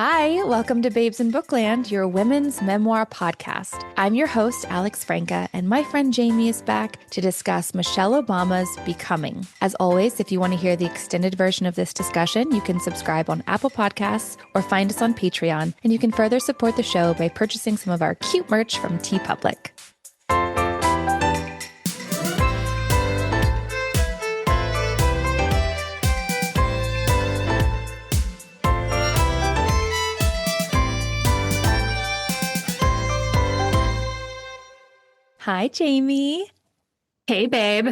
Hi, welcome to Babes in Bookland, your women's memoir podcast. I'm your host, Alex Franca, and my friend Jamie is back to discuss Michelle Obama's Becoming. As always, if you want to hear the extended version of this discussion, you can subscribe on Apple Podcasts or find us on Patreon, and you can further support the show by purchasing some of our cute merch from TeePublic. Hi, Jamie. Hey, babe.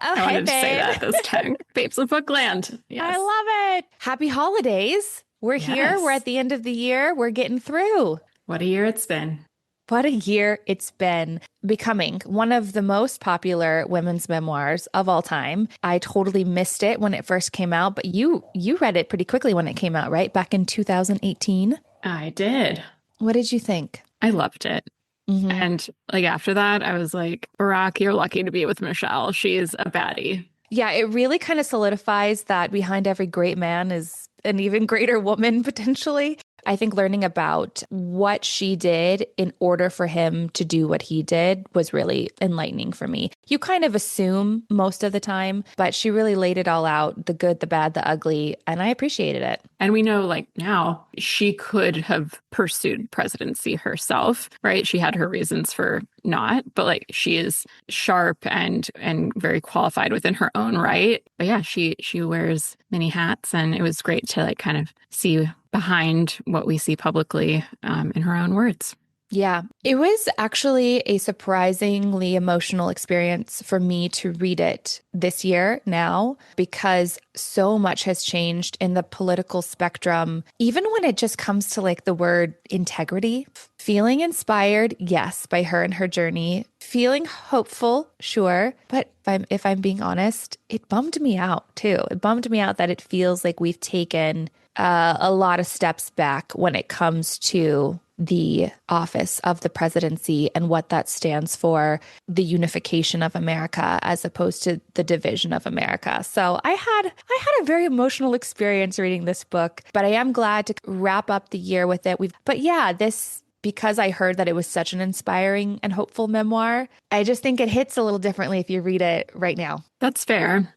I wanted to say babe. that this time. Babes of Bookland. Yes. I love it. Happy holidays. We're here. We're at the end of the year. We're getting through. What a year it's been. What a year it's been. Becoming one of the most popular women's memoirs of all time. I totally missed it when it first came out, but you read it pretty quickly when it came out, right? Back in 2018. I did. What did you think? I loved it. Mm-hmm. And after that, I was like, Barack, you're lucky to be with Michelle. She is a baddie. Yeah, it really kind of solidifies that behind every great man is an even greater woman, potentially. I think learning about what she did in order for him to do what he did was really enlightening for me. You kind of assume most of the time, but she really laid it all out, the good, the bad, the ugly, and I appreciated it. And we know now she could have pursued presidency herself, right? She had her reasons for not, but she is sharp and very qualified within her own right. But yeah, she wears many hats, and it was great to kind of see behind what we see publicly in her own words. Yeah, it was actually a surprisingly emotional experience for me to read it this year now, because so much has changed in the political spectrum, even when it just comes to the word integrity. Feeling inspired, yes, by her and her journey. Feeling hopeful, sure. But if I'm being honest, it bummed me out too. It bummed me out that it feels like we've taken a lot of steps back when it comes to the office of the presidency and what that stands for, the unification of America as opposed to the division of America. So I had a very emotional experience reading this book, but I am glad to wrap up the year with it. Because I heard that it was such an inspiring and hopeful memoir, I just think it hits a little differently if you read it right now. That's fair.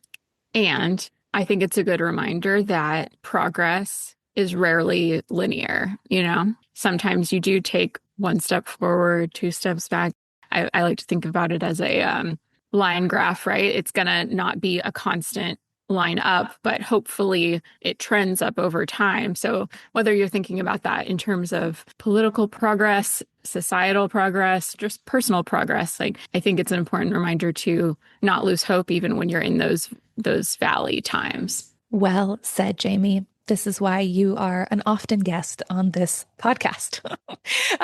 And I think it's a good reminder that progress is rarely linear. Sometimes you do take one step forward, two steps back. I like to think about it as a line graph, right? It's going to not be a constant line up, but hopefully it trends up over time. So whether you're thinking about that in terms of political progress, societal progress, just personal progress, I think it's an important reminder to not lose hope even when you're in those valley times. Well said, Jamie. This is why you are an often guest on this podcast.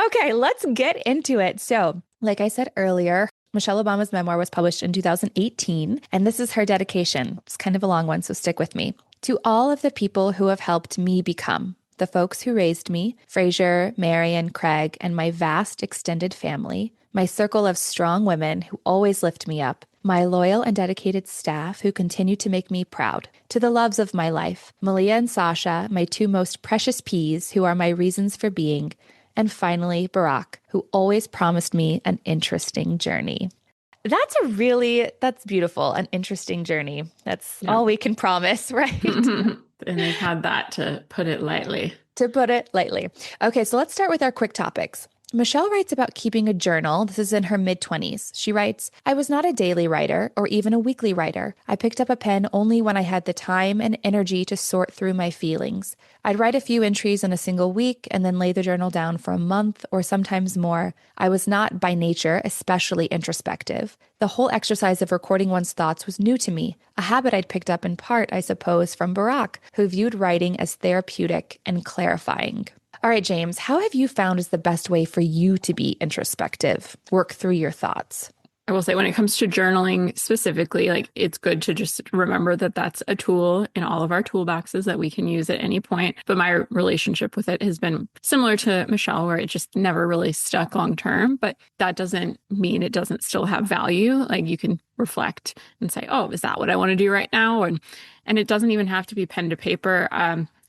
Okay, let's get into it. So, like I said earlier, Michelle Obama's memoir was published in 2018, and this is her dedication. It's kind of a long one, so stick with me. To all of the people who have helped me become, the folks who raised me, Fraser, Marion, Craig, and my vast extended family, my circle of strong women who always lift me up, my loyal and dedicated staff who continue to make me proud, to the loves of my life, Malia and Sasha, my two most precious peas who are my reasons for being, and finally, Barack, who always promised me an interesting journey. That's beautiful, an interesting journey. That's all we can promise, right? And they've had that, to put it lightly. Okay, so let's start with our quick topics. Michelle writes about keeping a journal. This is in her mid-20s. She writes, I was not a daily writer or even a weekly writer. I picked up a pen only when I had the time and energy to sort through my feelings. I'd write a few entries in a single week and then lay the journal down for a month or sometimes more. I was not, by nature, especially introspective. The whole exercise of recording one's thoughts was new to me, a habit I'd picked up in part, I suppose, from Barack, who viewed writing as therapeutic and clarifying. All right, James, how have you found is the best way for you to be introspective, work through your thoughts? I will say when it comes to journaling specifically, it's good to just remember that that's a tool in all of our toolboxes that we can use at any point. But my relationship with it has been similar to Michelle, where it just never really stuck long term. But that doesn't mean it doesn't still have value. You can reflect and say, oh, is that what I want to do right now? And it doesn't even have to be pen to paper.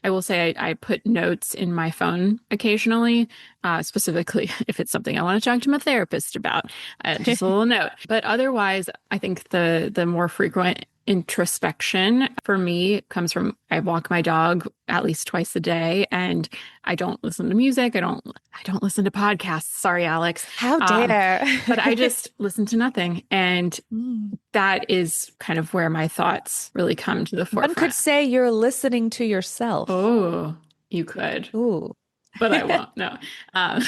I will say I put notes in my phone occasionally, specifically if it's something I want to talk to my therapist about, just a little note. But otherwise, I think the more frequent introspection for me comes from I walk my dog at least twice a day, and I don't listen to music. I don't listen to podcasts. Sorry, Alex. How Um, dare. but I just listen to nothing, and Mm. that is kind of where my thoughts really come to the One could forefront. say you're listening to yourself. Oh, you could, Ooh. but I won't. No. Um,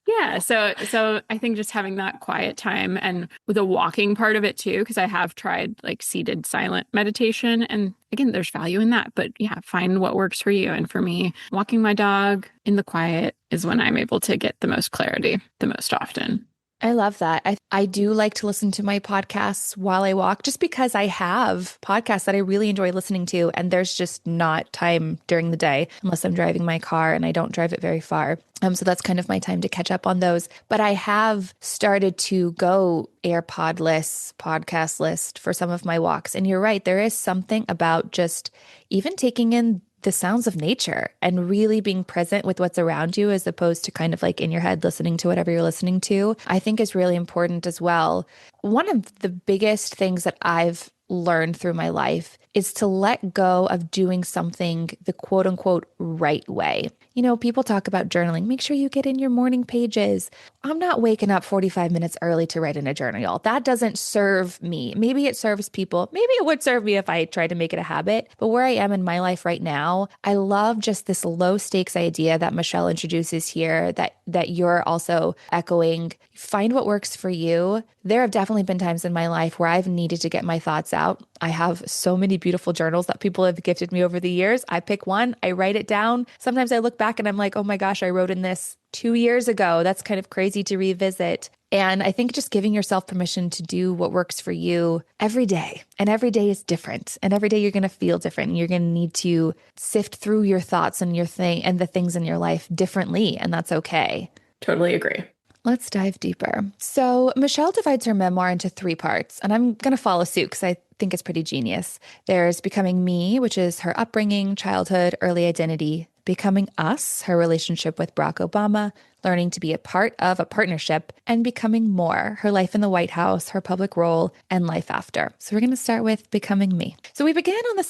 yeah. So I think just having that quiet time and with a walking part of it too, because I have tried like seated silent meditation. And again, there's value in that. But yeah, find what works for you. And for me, walking my dog in the quiet is when I'm able to get the most clarity the most often. I love that. I do like to listen to my podcasts while I walk just because I have podcasts that I really enjoy listening to, and there's just not time during the day unless I'm driving my car and I don't drive it very far. So that's kind of my time to catch up on those. But I have started to go AirPodless, podcast list for some of my walks. And you're right, there is something about just even taking in the sounds of nature and really being present with what's around you as opposed to kind of like in your head listening to whatever you're listening to, I think is really important as well. One of the biggest things that I've learned through my life is to let go of doing something the quote unquote right way. You know, people talk about journaling. Make sure you get in your morning pages. I'm not waking up 45 minutes early to write in a journal, y'all. That doesn't serve me. Maybe it serves people. Maybe it would serve me if I tried to make it a habit. But where I am in my life right now, I love just this low stakes idea that Michelle introduces here that you're also echoing. Find what works for you. There have definitely been times in my life where I've needed to get my thoughts out. I have so many beautiful journals that people have gifted me over the years. I pick one, I write it down. Sometimes I look back and I'm like, oh my gosh, I wrote in this 2 years ago. That's kind of crazy to revisit. And I think just giving yourself permission to do what works for you every day. And every day is different. And every day you're going to feel different. And you're going to need to sift through your thoughts and your thing and the things in your life differently. And that's okay. Totally agree. Let's dive deeper. So, Michelle divides her memoir into 3 parts, and I'm going to follow suit because I think it's pretty genius. There's Becoming Me, which is her upbringing, childhood, early identity. Becoming Us, her relationship with Barack Obama, learning to be a part of a partnership, and Becoming More, her life in the White House, her public role, and life after. So we're going to start with Becoming Me. So we began on the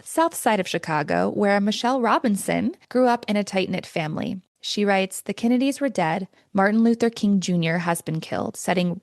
south side of Chicago, where Michelle Robinson grew up in a tight-knit family. She writes, the Kennedys were dead. Martin Luther King Jr. has been killed, setting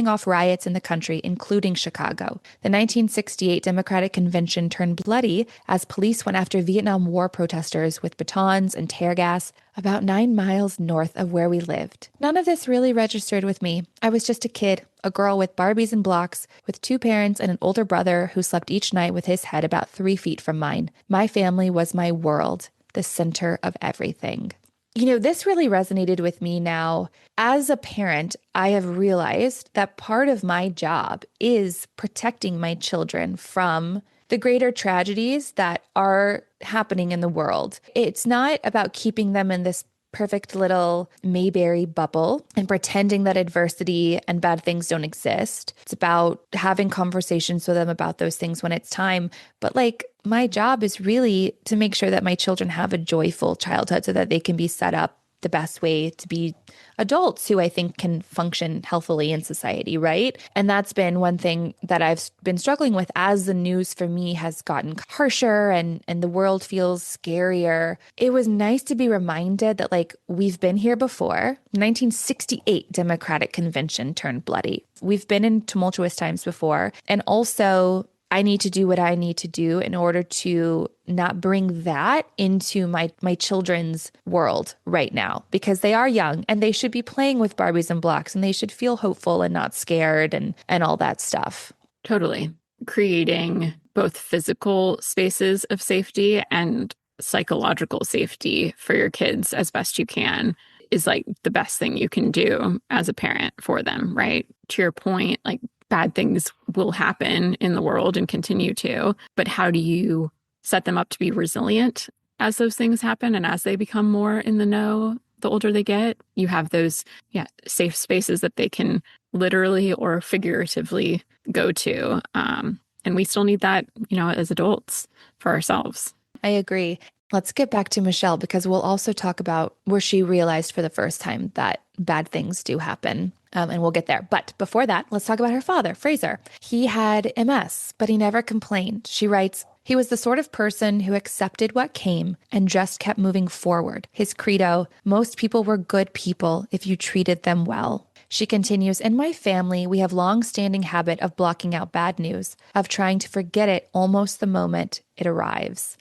off riots in the country, including Chicago. The 1968 Democratic Convention turned bloody as police went after Vietnam War protesters with batons and tear gas about 9 miles north of where we lived. None of this really registered with me. I was just a kid, a girl with Barbies and blocks, with 2 parents and an older brother who slept each night with his head about 3 feet from mine. My family was my world, the center of everything. You know, this really resonated with me now. As a parent, I have realized that part of my job is protecting my children from the greater tragedies that are happening in the world. It's not about keeping them in this perfect little Mayberry bubble and pretending that adversity and bad things don't exist. It's about having conversations with them about those things when it's time. But like, my job is really to make sure that my children have a joyful childhood so that they can be set up the best way to be adults who I think can function healthily in society, right? And that's been one thing that I've been struggling with as the news for me has gotten harsher and the world feels scarier. It was nice to be reminded that like we've been here before. 1968 Democratic Convention turned bloody. We've been in tumultuous times before. And also I need to do what I need to do in order to not bring that into my children's world right now, because they are young and they should be playing with Barbies and blocks and they should feel hopeful and not scared and all that stuff. Totally. Creating both physical spaces of safety and psychological safety for your kids as best you can is like the best thing you can do as a parent for them, right? To your point, like bad things will happen in the world and continue to, but how do you set them up to be resilient as those things happen and as they become more in the know the older they get? You have those safe spaces that they can literally or figuratively go to. And we still need that, as adults for ourselves. I agree. Let's get back to Michelle because we'll also talk about where she realized for the first time that bad things do happen. And we'll get there. But before that, let's talk about her father, Fraser. He had MS, but he never complained. She writes, he was the sort of person who accepted what came and just kept moving forward. His credo, most people were good people if you treated them well. She continues, in my family, we have long-standing habit of blocking out bad news, of trying to forget it almost the moment it arrives.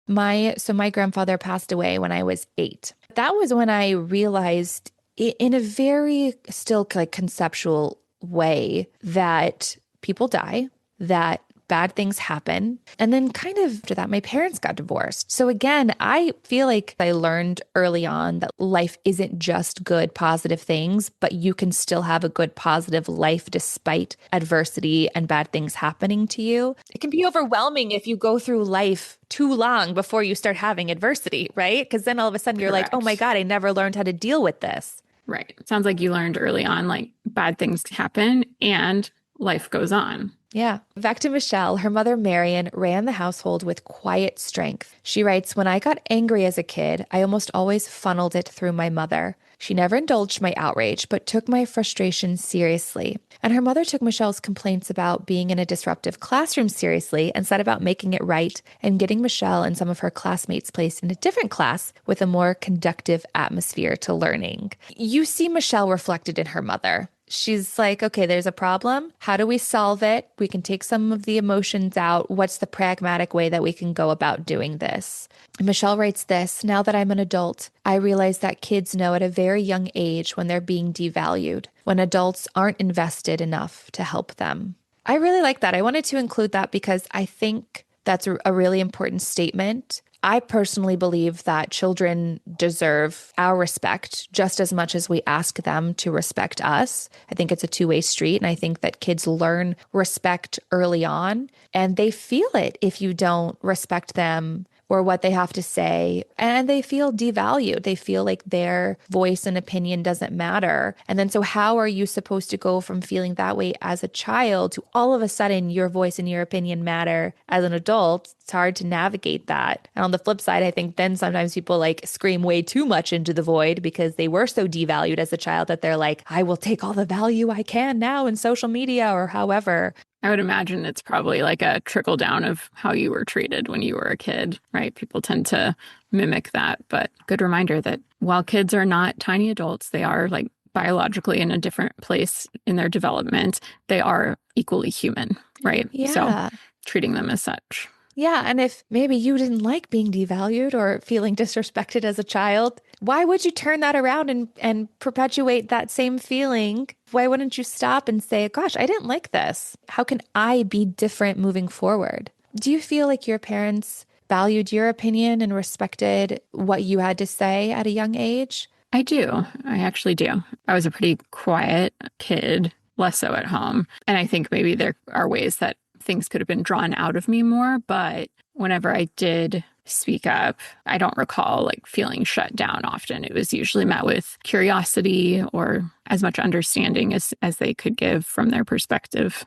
My grandfather passed away when I was 8. That was when I realized in a very still like conceptual way that people die, that bad things happen. And then kind of after that, my parents got divorced. So again, I feel like I learned early on that life isn't just good, positive things, but you can still have a good, positive life despite adversity and bad things happening to you. It can be overwhelming if you go through life too long before you start having adversity, right? Because then all of a sudden you're like, oh my Correct. God, I never learned how to deal with this. Right. Sounds like you learned early on, like bad things happen and life goes on. Yeah. Back to Michelle. Her mother, Marion, ran the household with quiet strength. She writes, when I got angry as a kid, I almost always funneled it through my mother. She never indulged my outrage, but took my frustration seriously. And her mother took Michelle's complaints about being in a disruptive classroom seriously and set about making it right and getting Michelle and some of her classmates placed in a different class with a more conductive atmosphere to learning. You see Michelle reflected in her mother. She's like, okay, there's a problem. How do we solve it? We can take some of the emotions out. What's the pragmatic way that we can go about doing this? And Michelle writes this, now that I'm an adult, I realize that kids know at a very young age when they're being devalued, when adults aren't invested enough to help them. I really like that. I wanted to include that because I think that's a really important statement. I personally believe that children deserve our respect just as much as we ask them to respect us. I think it's a two-way street. And I think that kids learn respect early on and they feel it if you don't respect them or what they have to say. And they feel devalued. They feel like their voice and opinion doesn't matter. And then so how are you supposed to go from feeling that way as a child to all of a sudden your voice and your opinion matter as an adult? It's hard to navigate that. And on the flip side, I think then sometimes people like scream way too much into the void because they were so devalued as a child that they're like, I will take all the value I can now in social media or however. I would imagine it's probably like a trickle down of how you were treated when you were a kid, right? People tend to mimic that. But good reminder that while kids are not tiny adults, they are like biologically in a different place in their development. They are equally human, right? So Yeah. treating them as such. Yeah, and if maybe you didn't like being devalued or feeling disrespected as a child, why would you turn that around and perpetuate that same feeling? Why wouldn't you stop and say, gosh, I didn't like this. How can I be different moving forward? Do you feel like your parents valued your opinion and respected what you had to say at a young age? I do. I actually do. I was a pretty quiet kid, less so at home. And I think maybe there are ways that things could have been drawn out of me more. But whenever I did speak up, I don't recall like feeling shut down often. It was usually met with curiosity or as much understanding as they could give from their perspectives.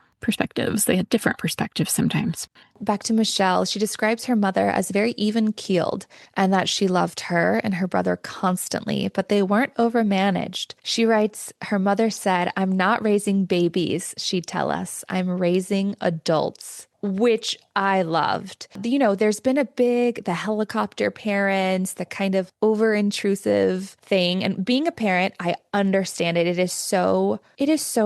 They had different perspectives sometimes. Back to Michelle, she describes her mother as very even keeled and that she loved her and her brother constantly, but they weren't overmanaged. She writes, her mother said, I'm not raising babies, she'd tell us. I'm raising adults. Which I loved. You know, there's been the helicopter parents, the kind of over intrusive thing. And being a parent, I understand it. It is so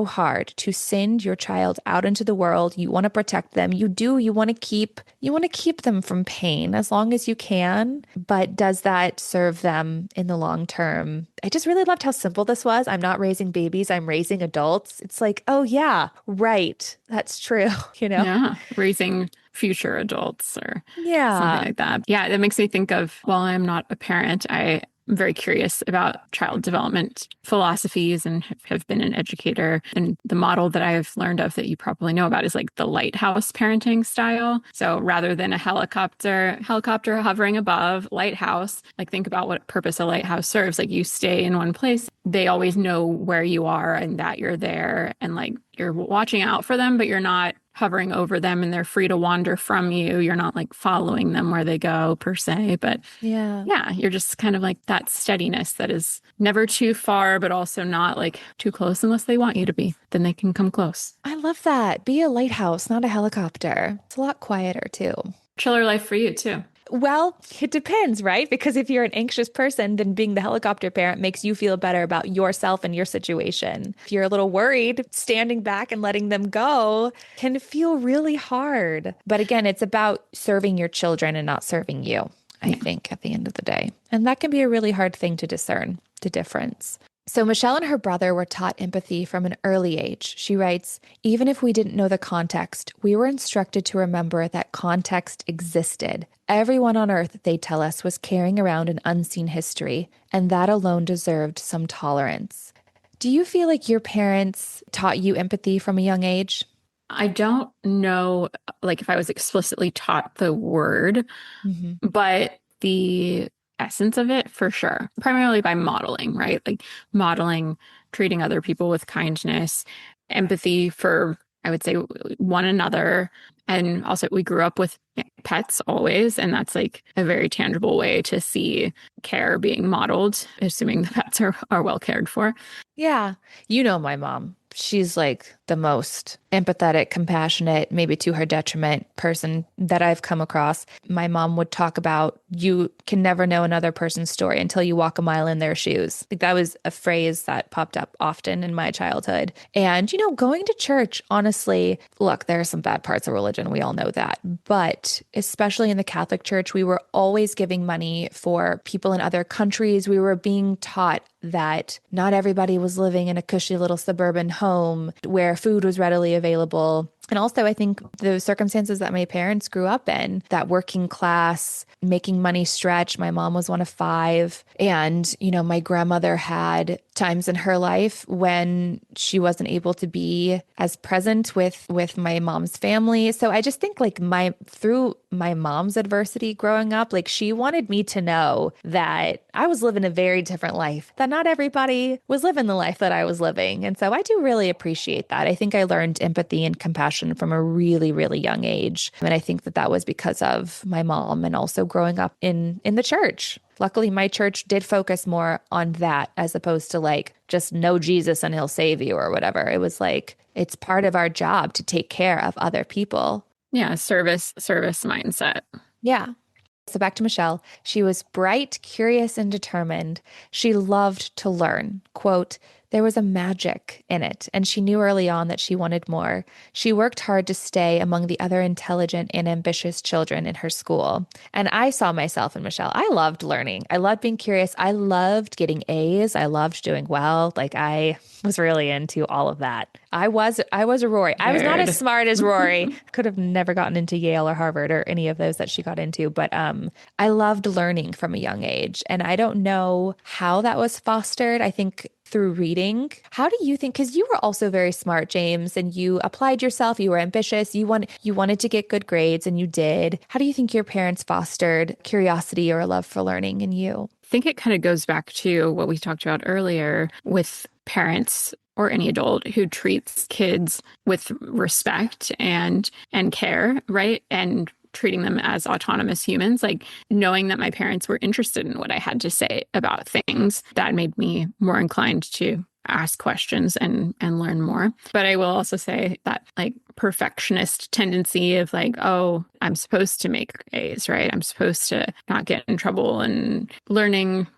hard to send your child out into the world. You want to protect them. You want to keep them from pain as long as you can. But does that serve them in the long term? I just really loved how simple this was. I'm not raising babies, I'm raising adults. It's like, oh yeah, right. That's true, you know? Yeah, raising future adults or something Yeah. like that. Yeah, that makes me think of, while I'm not a parent, I'm very curious about child development philosophies and have been an educator. And the model that I've learned of that you probably know about is like the lighthouse parenting style. So rather than a helicopter hovering above, lighthouse, like think about what purpose a lighthouse serves. Like you stay in one place, they always know where you are and that you're there and like you're watching out for them, but you're not hovering over them and they're free to wander from you. You're not like following them where they go per se, but Yeah. yeah, you're just kind of like that steadiness that is never too far, but also not like too close unless they want you to be. Then they can come close. I love that. Be a lighthouse, not a helicopter. It's a lot quieter too. Chiller life for you too. Well, it depends, right? Because if you're an anxious person, then being the helicopter parent makes you feel better about yourself and your situation. If you're a little worried, standing back and letting them go can feel really hard. But again, it's about serving your children and not serving you, I Yeah. think, at the end of the day. And that can be a really hard thing to discern, the difference. So, Michelle and her brother were taught empathy from an early age. She writes, even if we didn't know the context, we were instructed to remember that context existed. Everyone on earth, they tell us, was carrying around an unseen history, and that alone deserved some tolerance. Do you feel like your parents taught you empathy from a young age? I don't know, like, if I was explicitly taught the word, Hmm. but the essence of it for sure, primarily by modeling, right? Like modeling, treating other people with kindness, empathy for, I would say, one another. And also, we grew up with pets always, and that's like a very tangible way to see care being modeled, assuming the pets are well cared for. Yeah. You know my mom. She's like the most empathetic, compassionate, maybe to her detriment person that I've come across. My mom would talk about you can never know another person's story until you walk a mile in their shoes. Like that was a phrase that popped up often in my childhood. And, going to church, honestly, look, there are some bad parts of religion. We all know that. But especially in the Catholic Church, we were always giving money for people in other countries. We were being taught that not everybody was living in a cushy little suburban home where food was readily available. And also, I think the circumstances that my parents grew up in, that working class, making money stretch. My mom was one of five. And, my grandmother had times in her life when she wasn't able to be as present with my mom's family. So I just think like through my mom's adversity growing up, like she wanted me to know that I was living a very different life, that not everybody was living the life that I was living. And so I do really appreciate that. I think I learned empathy and compassion from a really, really young age. And I think that was because of my mom and also growing up in the church. Luckily, my church did focus more on that as opposed to like just know Jesus and he'll save you or whatever. It was like, it's part of our job to take care of other people. Yeah, service mindset. Yeah. So back to Michelle. She was bright, curious, and determined. She loved to learn. Quote, there was a magic in it, and she knew early on that she wanted more. She worked hard to stay among the other intelligent and ambitious children in her school. And I saw myself in Michelle. I loved learning. I loved being curious. I loved getting A's. I loved doing well. Like I was really into all of that. I was a Rory. I was not as Nerd. smart as Rory. Could have never gotten into Yale or Harvard or any of those that she got into, but I loved learning from a young age. And I don't know how that was fostered. I think through reading. How do you think, because you were also very smart, James, and you applied yourself, you were ambitious, you wanted to get good grades and you did. How do you think your parents fostered curiosity or a love for learning in you? I think it kind of goes back to what we talked about earlier with parents or any adult who treats kids with respect and care, right? And treating them as autonomous humans, like knowing that my parents were interested in what I had to say about things, that made me more inclined to ask questions and learn more. But I will also say that like perfectionist tendency of like, oh, I'm supposed to make A's, right? I'm supposed to not get in trouble, and learning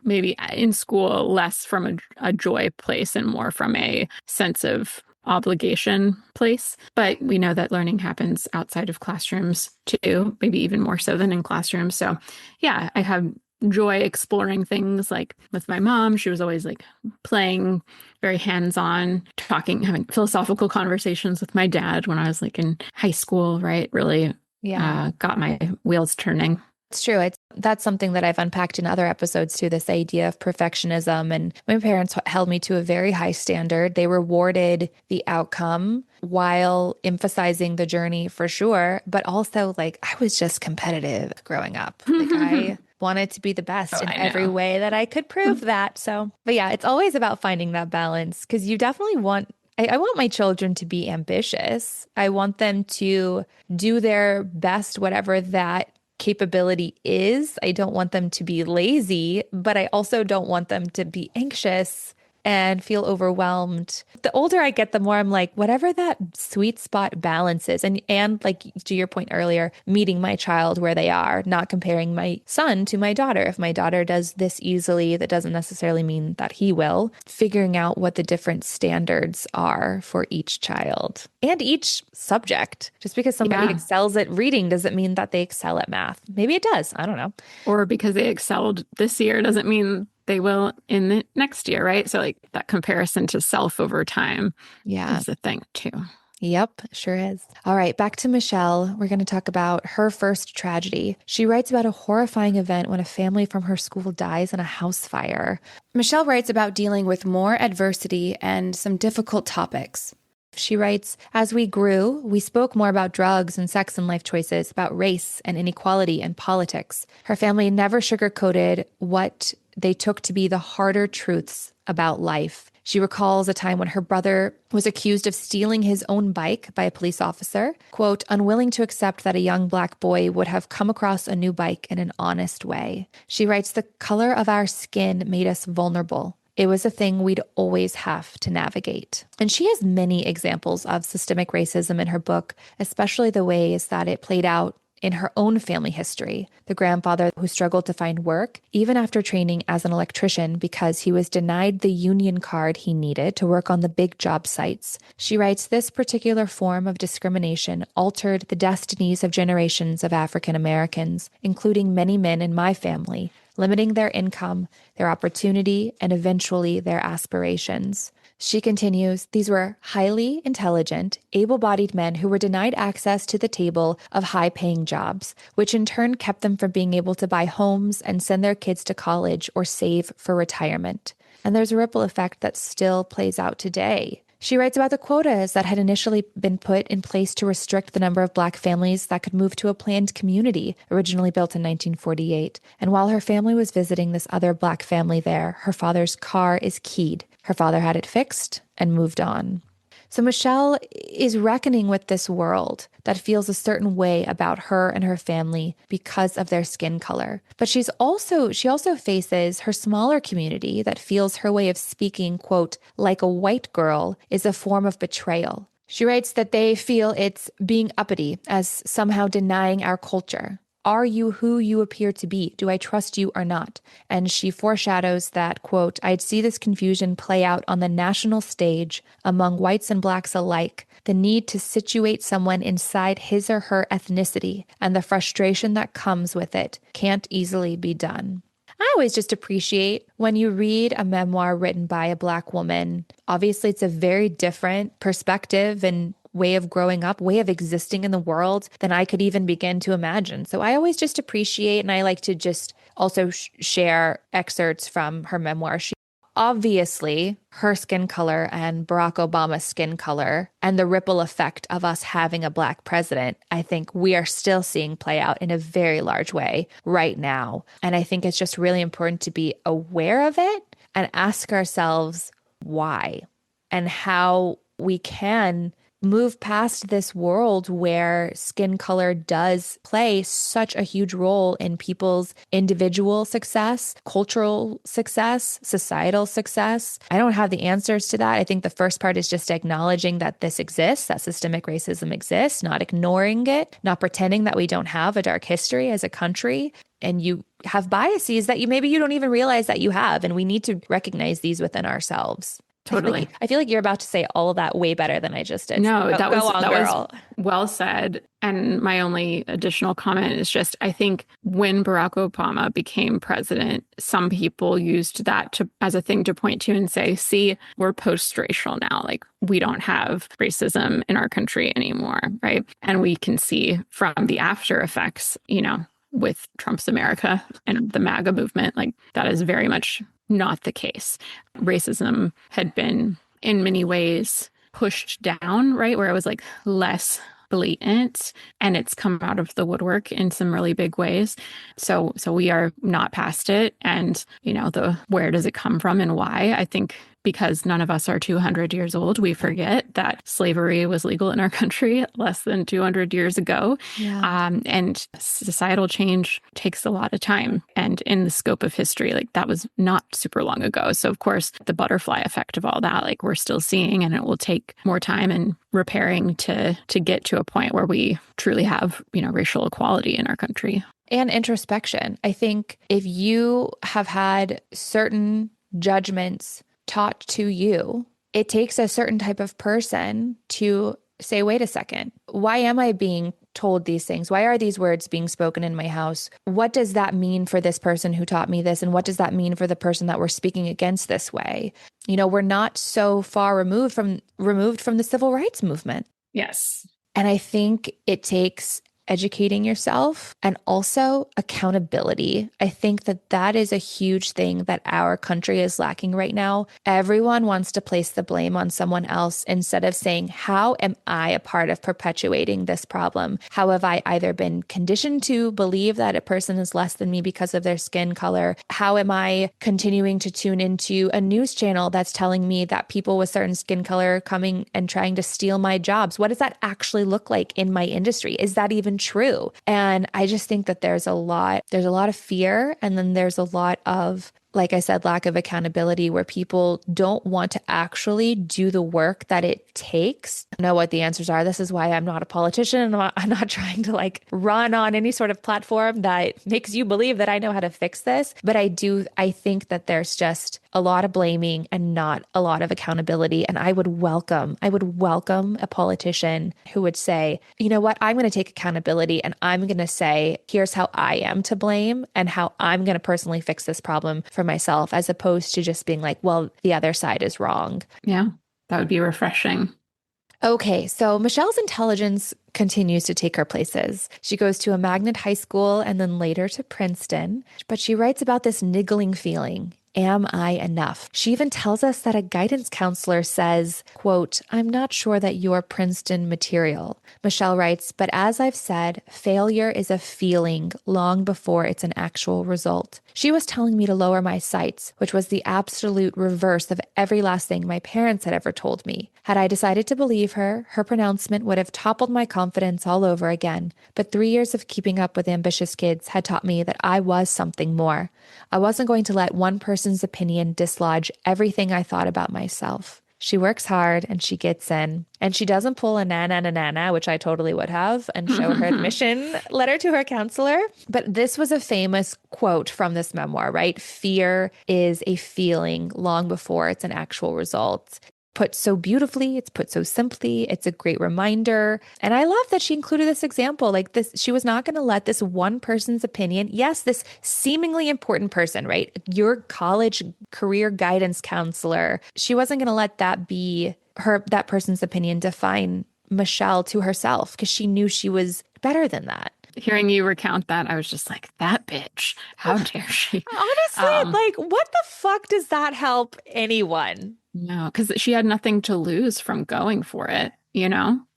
maybe in school less from a joy place and more from a sense of obligation place. But we know that learning happens outside of classrooms too, maybe even more so than in classrooms. So yeah, I have joy exploring things. Like with my mom, she was always like playing very hands-on, talking, having philosophical conversations with my dad when I was like in high school, right? Really got my wheels turning. It's true. That's something that I've unpacked in other episodes too, this idea of perfectionism. And my parents held me to a very high standard. They rewarded the outcome while emphasizing the journey for sure. But also like I was just competitive growing up. Like I wanted to be the best in every way that I could prove that. So, but yeah, it's always about finding that balance because you definitely want I want my children to be ambitious. I want them to do their best, whatever that capability is. I don't want them to be lazy, but I also don't want them to be anxious and feel overwhelmed. The older I get, the more I'm like, whatever that sweet spot balance is. And like to your point earlier, meeting my child where they are, not comparing my son to my daughter. If my daughter does this easily, that doesn't necessarily mean that he will. Figuring out what the different standards are for each child and each subject. Just because somebody Yeah. excels at reading doesn't mean that they excel at math. Maybe it does. I don't know. Or because they excelled this year doesn't mean they will in the next year, right? So like that comparison to self over time Yeah. is a thing too. Yep, sure is. All right, back to Michelle. We're going to talk about her first tragedy. She writes about a horrifying event when a family from her school dies in a house fire. Michelle writes about dealing with more adversity and some difficult topics. She writes, as we grew, we spoke more about drugs and sex and life choices, about race and inequality and politics. Her family never sugarcoated what they took to be the harder truths about life. She recalls a time when her brother was accused of stealing his own bike by a police officer, quote, unwilling to accept that a young Black boy would have come across a new bike in an honest way. She writes, the color of our skin made us vulnerable. It was a thing we'd always have to navigate. And she has many examples of systemic racism in her book, especially the ways that it played out in her own family history. The grandfather who struggled to find work, even after training as an electrician because he was denied the union card he needed to work on the big job sites. She writes, this particular form of discrimination altered the destinies of generations of African Americans, including many men in my family, limiting their income, their opportunity, and eventually their aspirations. She continues, these were highly intelligent, able-bodied men who were denied access to the table of high-paying jobs, which in turn kept them from being able to buy homes and send their kids to college or save for retirement. And there's a ripple effect that still plays out today. She writes about the quotas that had initially been put in place to restrict the number of Black families that could move to a planned community, originally built in 1948. And while her family was visiting this other Black family there, her father's car is keyed. Her father had it fixed and moved on. So Michelle is reckoning with this world that feels a certain way about her and her family because of their skin color. But she also faces her smaller community that feels her way of speaking, quote, like a white girl is a form of betrayal. She writes that they feel it's being uppity as somehow denying our culture. Are you who you appear to be? Do I trust you or not? And she foreshadows that, quote, I'd see this confusion play out on the national stage among whites and Blacks alike, the need to situate someone inside his or her ethnicity and the frustration that comes with it can't easily be done. I always just appreciate when you read a memoir written by a Black woman. Obviously, it's a very different perspective and way of growing up, way of existing in the world than I could even begin to imagine. So I always just appreciate, and I like to just also share excerpts from her memoir. She obviously, her skin color and Barack Obama's skin color and the ripple effect of us having a Black president, I think we are still seeing play out in a very large way right now. And I think it's just really important to be aware of it and ask ourselves why and how we can move past this world where skin color does play such a huge role in people's individual success, cultural success, societal success. I don't have the answers to that. I think the first part is just acknowledging that this exists, that systemic racism exists, not ignoring it, not pretending that we don't have a dark history as a country. And you have biases that maybe you don't even realize that you have. And we need to recognize these within ourselves. Totally. I feel like you're about to say all of that way better than I just did. No, So that go on, that girl. was well said. And my only additional comment is just I think when Barack Obama became president, some people used that as a thing to point to and say, see, we're post-racial now. Like we don't have racism in our country anymore, right? And we can see from the after effects, with Trump's America and the MAGA movement, like that is very much not the case. Racism had been in many ways pushed down, right? Where it was like less blatant and it's come out of the woodwork in some really big ways. So we are not past it. And, the where does it come from and why? I think because none of us are 200 years old, we forget that slavery was legal in our country less than 200 years ago. Yeah. And societal change takes a lot of time. And in the scope of history, like that was not super long ago. So, of course, the butterfly effect of all that, like we're still seeing, and it will take more time and repairing to get to a point where we truly have, racial equality in our country. And introspection. I think if you have had certain judgments taught to you, it takes a certain type of person to say, wait a second, why am I being told these things? Why are these words being spoken in my house? What does that mean for this person who taught me this? And what does that mean for the person that we're speaking against this way? We're not so far removed from the civil rights movement. Yes. And I think it takes educating yourself and also accountability. I think that is a huge thing that our country is lacking right now. Everyone wants to place the blame on someone else instead of saying, how am I a part of perpetuating this problem? How have I either been conditioned to believe that a person is less than me because of their skin color? How am I continuing to tune into a news channel that's telling me that people with certain skin color coming and trying to steal my jobs? What does that actually look like in my industry? Is that even true? And I just think that there's a lot of fear. And then there's a lot of, like I said, lack of accountability where people don't want to actually do the work that it takes to know what the answers are. This is why I'm not a politician. And I'm not trying to like run on any sort of platform that makes you believe that I know how to fix this. But I think that there's just a lot of blaming and not a lot of accountability. And I would welcome a politician who would say, you know what, I'm going to take accountability and I'm going to say, here's how I am to blame and how I'm going to personally fix this problem for myself, as opposed to just being like, well, the other side is wrong. Yeah, that would be refreshing. Okay, so Michelle's intelligence continues to take her places. She goes to a magnet high school and then later to Princeton, but she writes about this niggling feeling. Am I enough? She even tells us that a guidance counselor says, quote, I'm not sure that you're Princeton material. Michelle writes, but as I've said, failure is a feeling long before it's an actual result. She was telling me to lower my sights, which was the absolute reverse of every last thing my parents had ever told me. Had I decided to believe her, her pronouncement would have toppled my confidence all over again. But 3 years of keeping up with ambitious kids had taught me that I was something more. I wasn't going to let one person's opinion dislodge everything I thought about myself. She works hard and she gets in. And she doesn't pull a na, which I totally would have, and show her admission letter to her counselor. But this was a famous quote from this memoir, right? Fear is a feeling long before it's an actual result. Put so beautifully, it's put so simply, it's a great reminder. And I love that she included this example. Like this, she was not going to let this one person's opinion, yes, this seemingly important person, right? Your college career guidance counselor, she wasn't going to let that be that person's opinion define Michelle to herself, because she knew she was better than that. Hearing you recount that, I was just like, that bitch, how dare she? Honestly, like, what the fuck does that help anyone? No, because she had nothing to lose from going for it,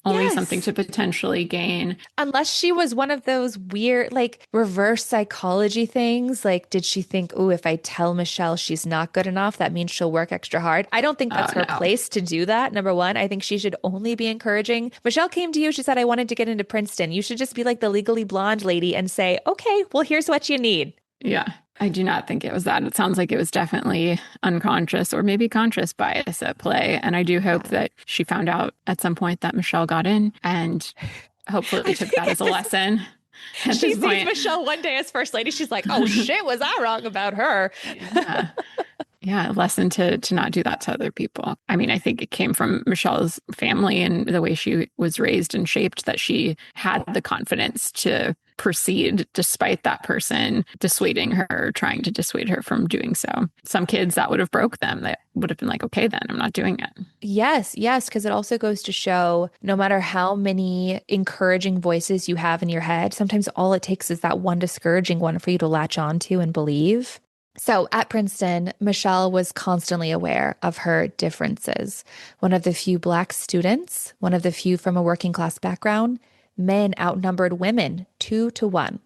Only something to potentially gain. Unless she was one of those weird, like, reverse psychology things. Like, did she think, oh, if I tell Michelle she's not good enough, that means she'll work extra hard? I don't think that's her place to do that. Number one, I think she should only be encouraging. Michelle came to you. She said, I wanted to get into Princeton. You should just be like the Legally Blonde lady and say, okay, well, here's what you need. Yeah. I do not think it was that. It sounds like it was definitely unconscious or maybe conscious bias at play. And I do hope that she found out at some point that Michelle got in and hopefully took that as a lesson. She sees Michelle one day as first lady. She's like, oh shit, was I wrong about her? Yeah. Yeah, a lesson to not do that to other people. I mean, I think it came from Michelle's family and the way she was raised and shaped, that she had the confidence to proceed despite that person dissuading her, trying to dissuade her from doing so. Some kids, that would have broke them. That would have been like, okay, then I'm not doing it. Yes, because it also goes to show no matter how many encouraging voices you have in your head, sometimes all it takes is that one discouraging one for you to latch onto and believe. So at Princeton, Michelle was constantly aware of her differences. One of the few Black students, one of the few from a working class background, men outnumbered women 2 to 1.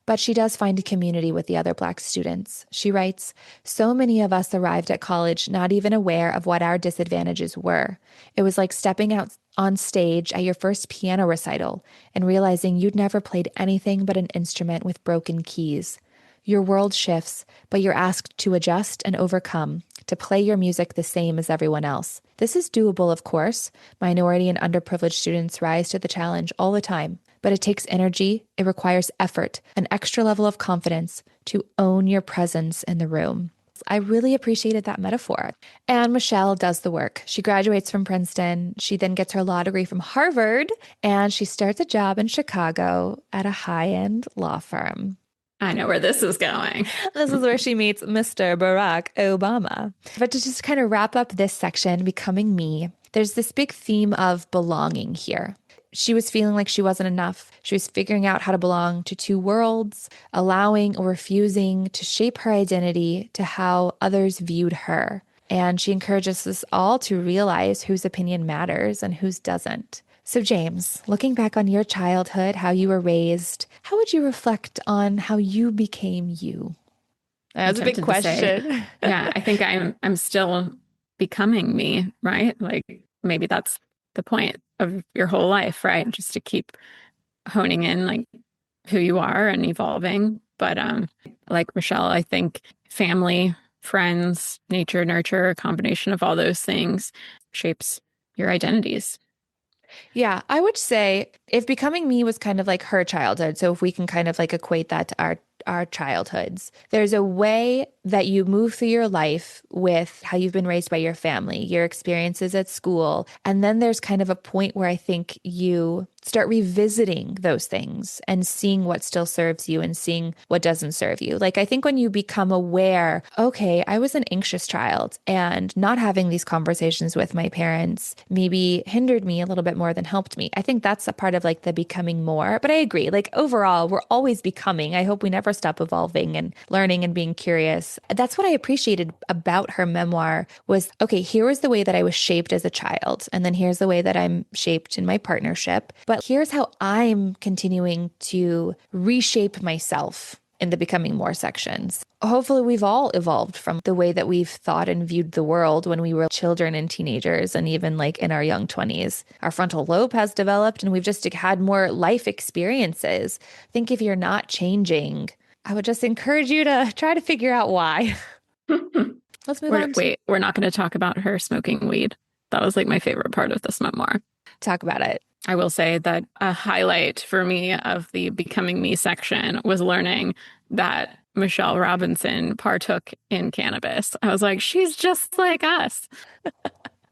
But she does find a community with the other Black students. She writes, "So many of us arrived at college not even aware of what our disadvantages were. It was like stepping out on stage at your first piano recital and realizing you'd never played anything but an instrument with broken keys. Your world shifts, but you're asked to adjust and overcome, to play your music the same as everyone else. This is doable, of course. Minority and underprivileged students rise to the challenge all the time. But it takes energy, it requires effort, an extra level of confidence to own your presence in the room." I really appreciated that metaphor. And Michelle does the work. She graduates from Princeton. She then gets her law degree from Harvard, and she starts a job in Chicago at a high-end law firm. I know where this is going. This is where she meets Mr. Barack Obama. But to just kind of wrap up this section, Becoming Me, there's this big theme of belonging here. She was feeling like she wasn't enough. She was figuring out how to belong to two worlds, allowing or refusing to shape her identity to how others viewed her. And she encourages us all to realize whose opinion matters and whose doesn't. So, James, looking back on your childhood, how you were raised, how would you reflect on how you became you? That's a big question. Yeah, I think I'm still becoming me, right? Like maybe that's the point of your whole life, right? Just to keep honing in like who you are and evolving. But like Michelle, I think family, friends, nature, nurture, a combination of all those things shapes your identities. Yeah, I would say if Becoming Me was kind of like her childhood, so if we can kind of like equate that to our childhoods, there's a way that you move through your life with how you've been raised by your family, your experiences at school, and then there's kind of a point where I think you start revisiting those things and seeing what still serves you and seeing what doesn't serve you. Like, I think when you become aware, okay, I was an anxious child and not having these conversations with my parents maybe hindered me a little bit more than helped me. I think that's a part of like the becoming more. But I agree, like overall, we're always becoming. I hope we never stop evolving and learning and being curious. That's what I appreciated about her memoir was, okay, here was the way that I was shaped as a child. And then here's the way that I'm shaped in my partnership. But here's how I'm continuing to reshape myself in the Becoming More sections. Hopefully, we've all evolved from the way that we've thought and viewed the world when we were children and teenagers, and even like in our young 20s. Our frontal lobe has developed, and we've just had more life experiences. I think if you're not changing, I would just encourage you to try to figure out why. Let's move on. Wait, we're not going to talk about her smoking weed. That was like my favorite part of this memoir. Talk about it. I will say that a highlight for me of the Becoming Me section was learning that Michelle Robinson partook in cannabis. I was like, she's just like us.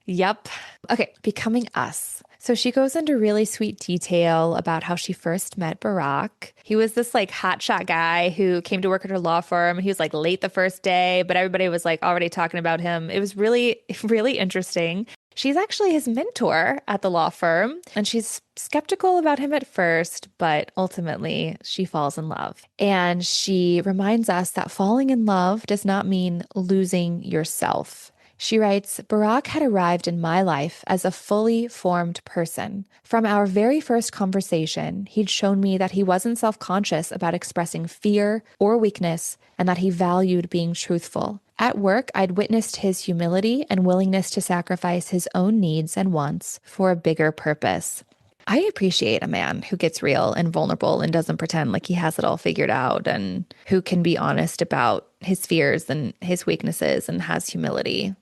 Yep. Okay, Becoming Us. So she goes into really sweet detail about how she first met Barack. He was this like hotshot guy who came to work at her law firm. He was like late the first day, but everybody was like already talking about him. It was really, really interesting. She's actually his mentor at the law firm, and she's skeptical about him at first, but ultimately she falls in love. And she reminds us that falling in love does not mean losing yourself. She writes, "Barack had arrived in my life as a fully formed person. From our very first conversation, he'd shown me that he wasn't self-conscious about expressing fear or weakness and that he valued being truthful. At work, I'd witnessed his humility and willingness to sacrifice his own needs and wants for a bigger purpose." I appreciate a man who gets real and vulnerable and doesn't pretend like he has it all figured out, and who can be honest about his fears and his weaknesses and has humility.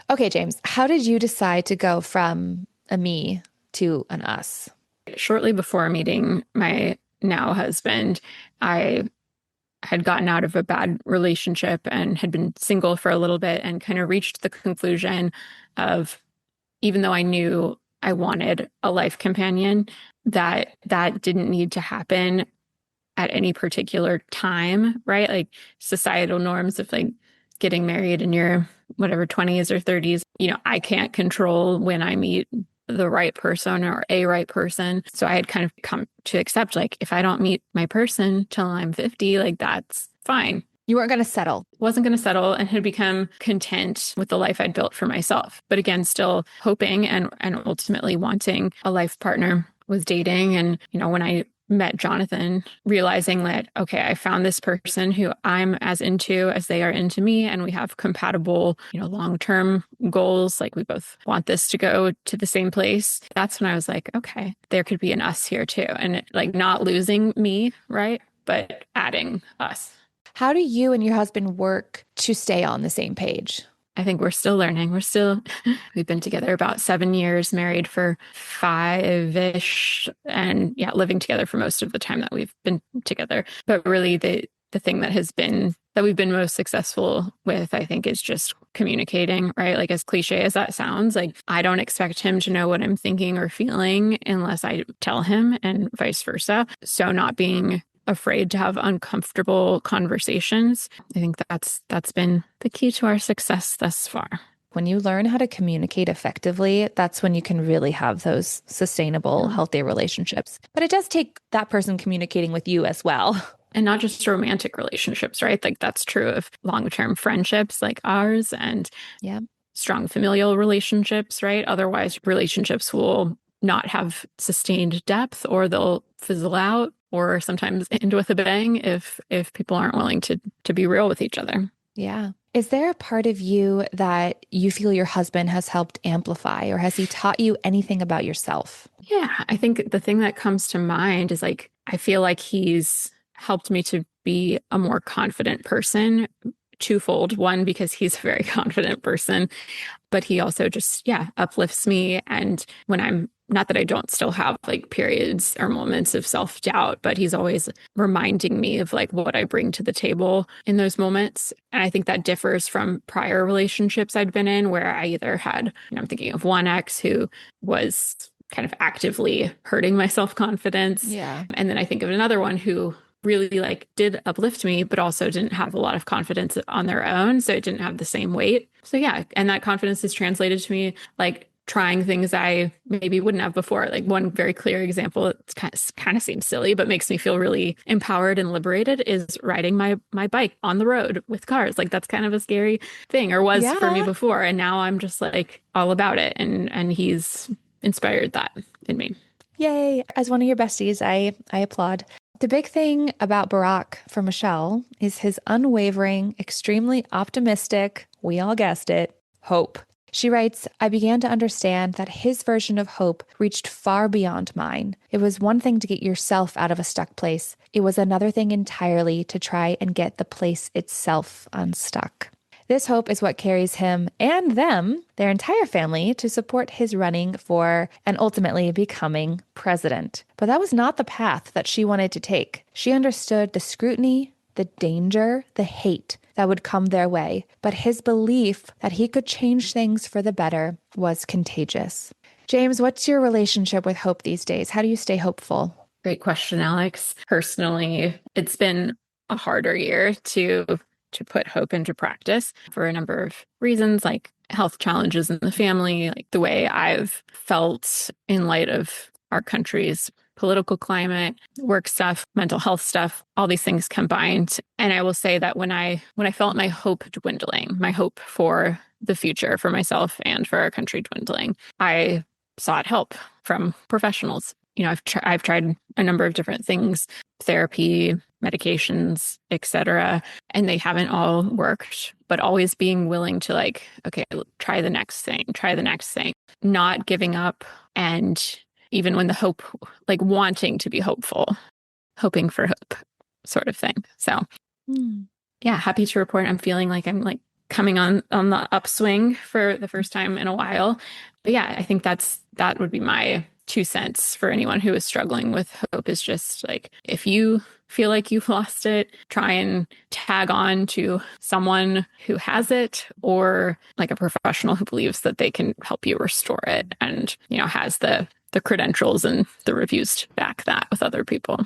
Okay, James, how did you decide to go from a me to an us? Shortly before meeting my now husband, I had gotten out of a bad relationship and had been single for a little bit and kind of reached the conclusion of, even though I knew I wanted a life companion, that didn't need to happen at any particular time, right? Like societal norms of like getting married in your whatever 20s or 30s, I can't control when I meet the right person or a right person. So I had kind of come to accept, like, if I don't meet my person till I'm 50, like that's fine. You weren't going to settle. Wasn't going to settle, and had become content with the life I'd built for myself. But again, still hoping and ultimately wanting a life partner. Was dating. And, when I met Jonathan, realizing that, okay, I found this person who I'm as into as they are into me, and we have compatible, long-term goals. Like we both want this to go to the same place. That's when I was like, okay, there could be an us here too. And like not losing me, right? But adding us. How do you and your husband work to stay on the same page? I think we're still learning. We've been together about 7 years, married for five-ish, and yeah, living together for most of the time that we've been together. But really the thing that we've been most successful with, I think, is just communicating, right? Like as cliche as that sounds, like I don't expect him to know what I'm thinking or feeling unless I tell him, and vice versa. So not being afraid to have uncomfortable conversations. I think that's been the key to our success thus far. When you learn how to communicate effectively, that's when you can really have those sustainable, Yeah. healthy relationships. But it does take that person communicating with you as well. And not just romantic relationships, right? Like that's true of long-term friendships like ours and Yeah. strong familial relationships, right? Otherwise, relationships will not have sustained depth, or they'll fizzle out, or sometimes end with a bang if people aren't willing to be real with each other. Yeah. Is there a part of you that you feel your husband has helped amplify, or has he taught you anything about yourself? Yeah, I think the thing that comes to mind is like I feel like he's helped me to be a more confident person, twofold. One, because he's a very confident person, but he also just, yeah, uplifts me. And when I'm not that I don't still have like periods or moments of self-doubt, but he's always reminding me of like what I bring to the table in those moments. And I think that differs from prior relationships I'd been in, where I either had, I'm thinking of one ex who was kind of actively hurting my self-confidence. Yeah. And then I think of another one who really like did uplift me, but also didn't have a lot of confidence on their own. So it didn't have the same weight. So yeah, and that confidence is translated to me like trying things I maybe wouldn't have before. Like one very clear example, it's kind of seems silly, but makes me feel really empowered and liberated is riding my bike on the road with cars. Like that's kind of a scary thing, or was for me Yeah. before. And now I'm just like all about it. And he's inspired that in me. Yay. As one of your besties, I applaud. The big thing about Barack for Michelle is his unwavering, extremely optimistic, we all guessed it, hope. She writes, I began to understand that his version of hope reached far beyond mine. It was one thing to get yourself out of a stuck place. It was another thing entirely to try and get the place itself unstuck. This hope is what carries him and them, their entire family, to support his running for and ultimately becoming president. But that was not the path that she wanted to take. She understood the scrutiny, the danger, the hate that would come their way. But his belief that he could change things for the better was contagious. James, what's your relationship with hope these days? How do you stay hopeful? Great question, Alex. Personally, it's been a harder year to put hope into practice for a number of reasons, like health challenges in the family, like the way I've felt in light of our country's political climate, work stuff, mental health stuff, all these things combined. And I will say that when I felt my hope dwindling, my hope for the future for myself and for our country dwindling, I sought help from professionals. I've tried a number of different things, therapy, medications, etc., and they haven't all worked, but always being willing to like, okay, try the next thing, not giving up. And even when the hope, like wanting to be hopeful, hoping for hope sort of thing. So yeah, happy to report I'm feeling like I'm like coming on the upswing for the first time in a while. But yeah, I think that would be my 2 cents for anyone who is struggling with hope, is just like, if you feel like you've lost it, try and tag on to someone who has it, or like a professional who believes that they can help you restore it and, has the credentials and the reviews to back that with other people.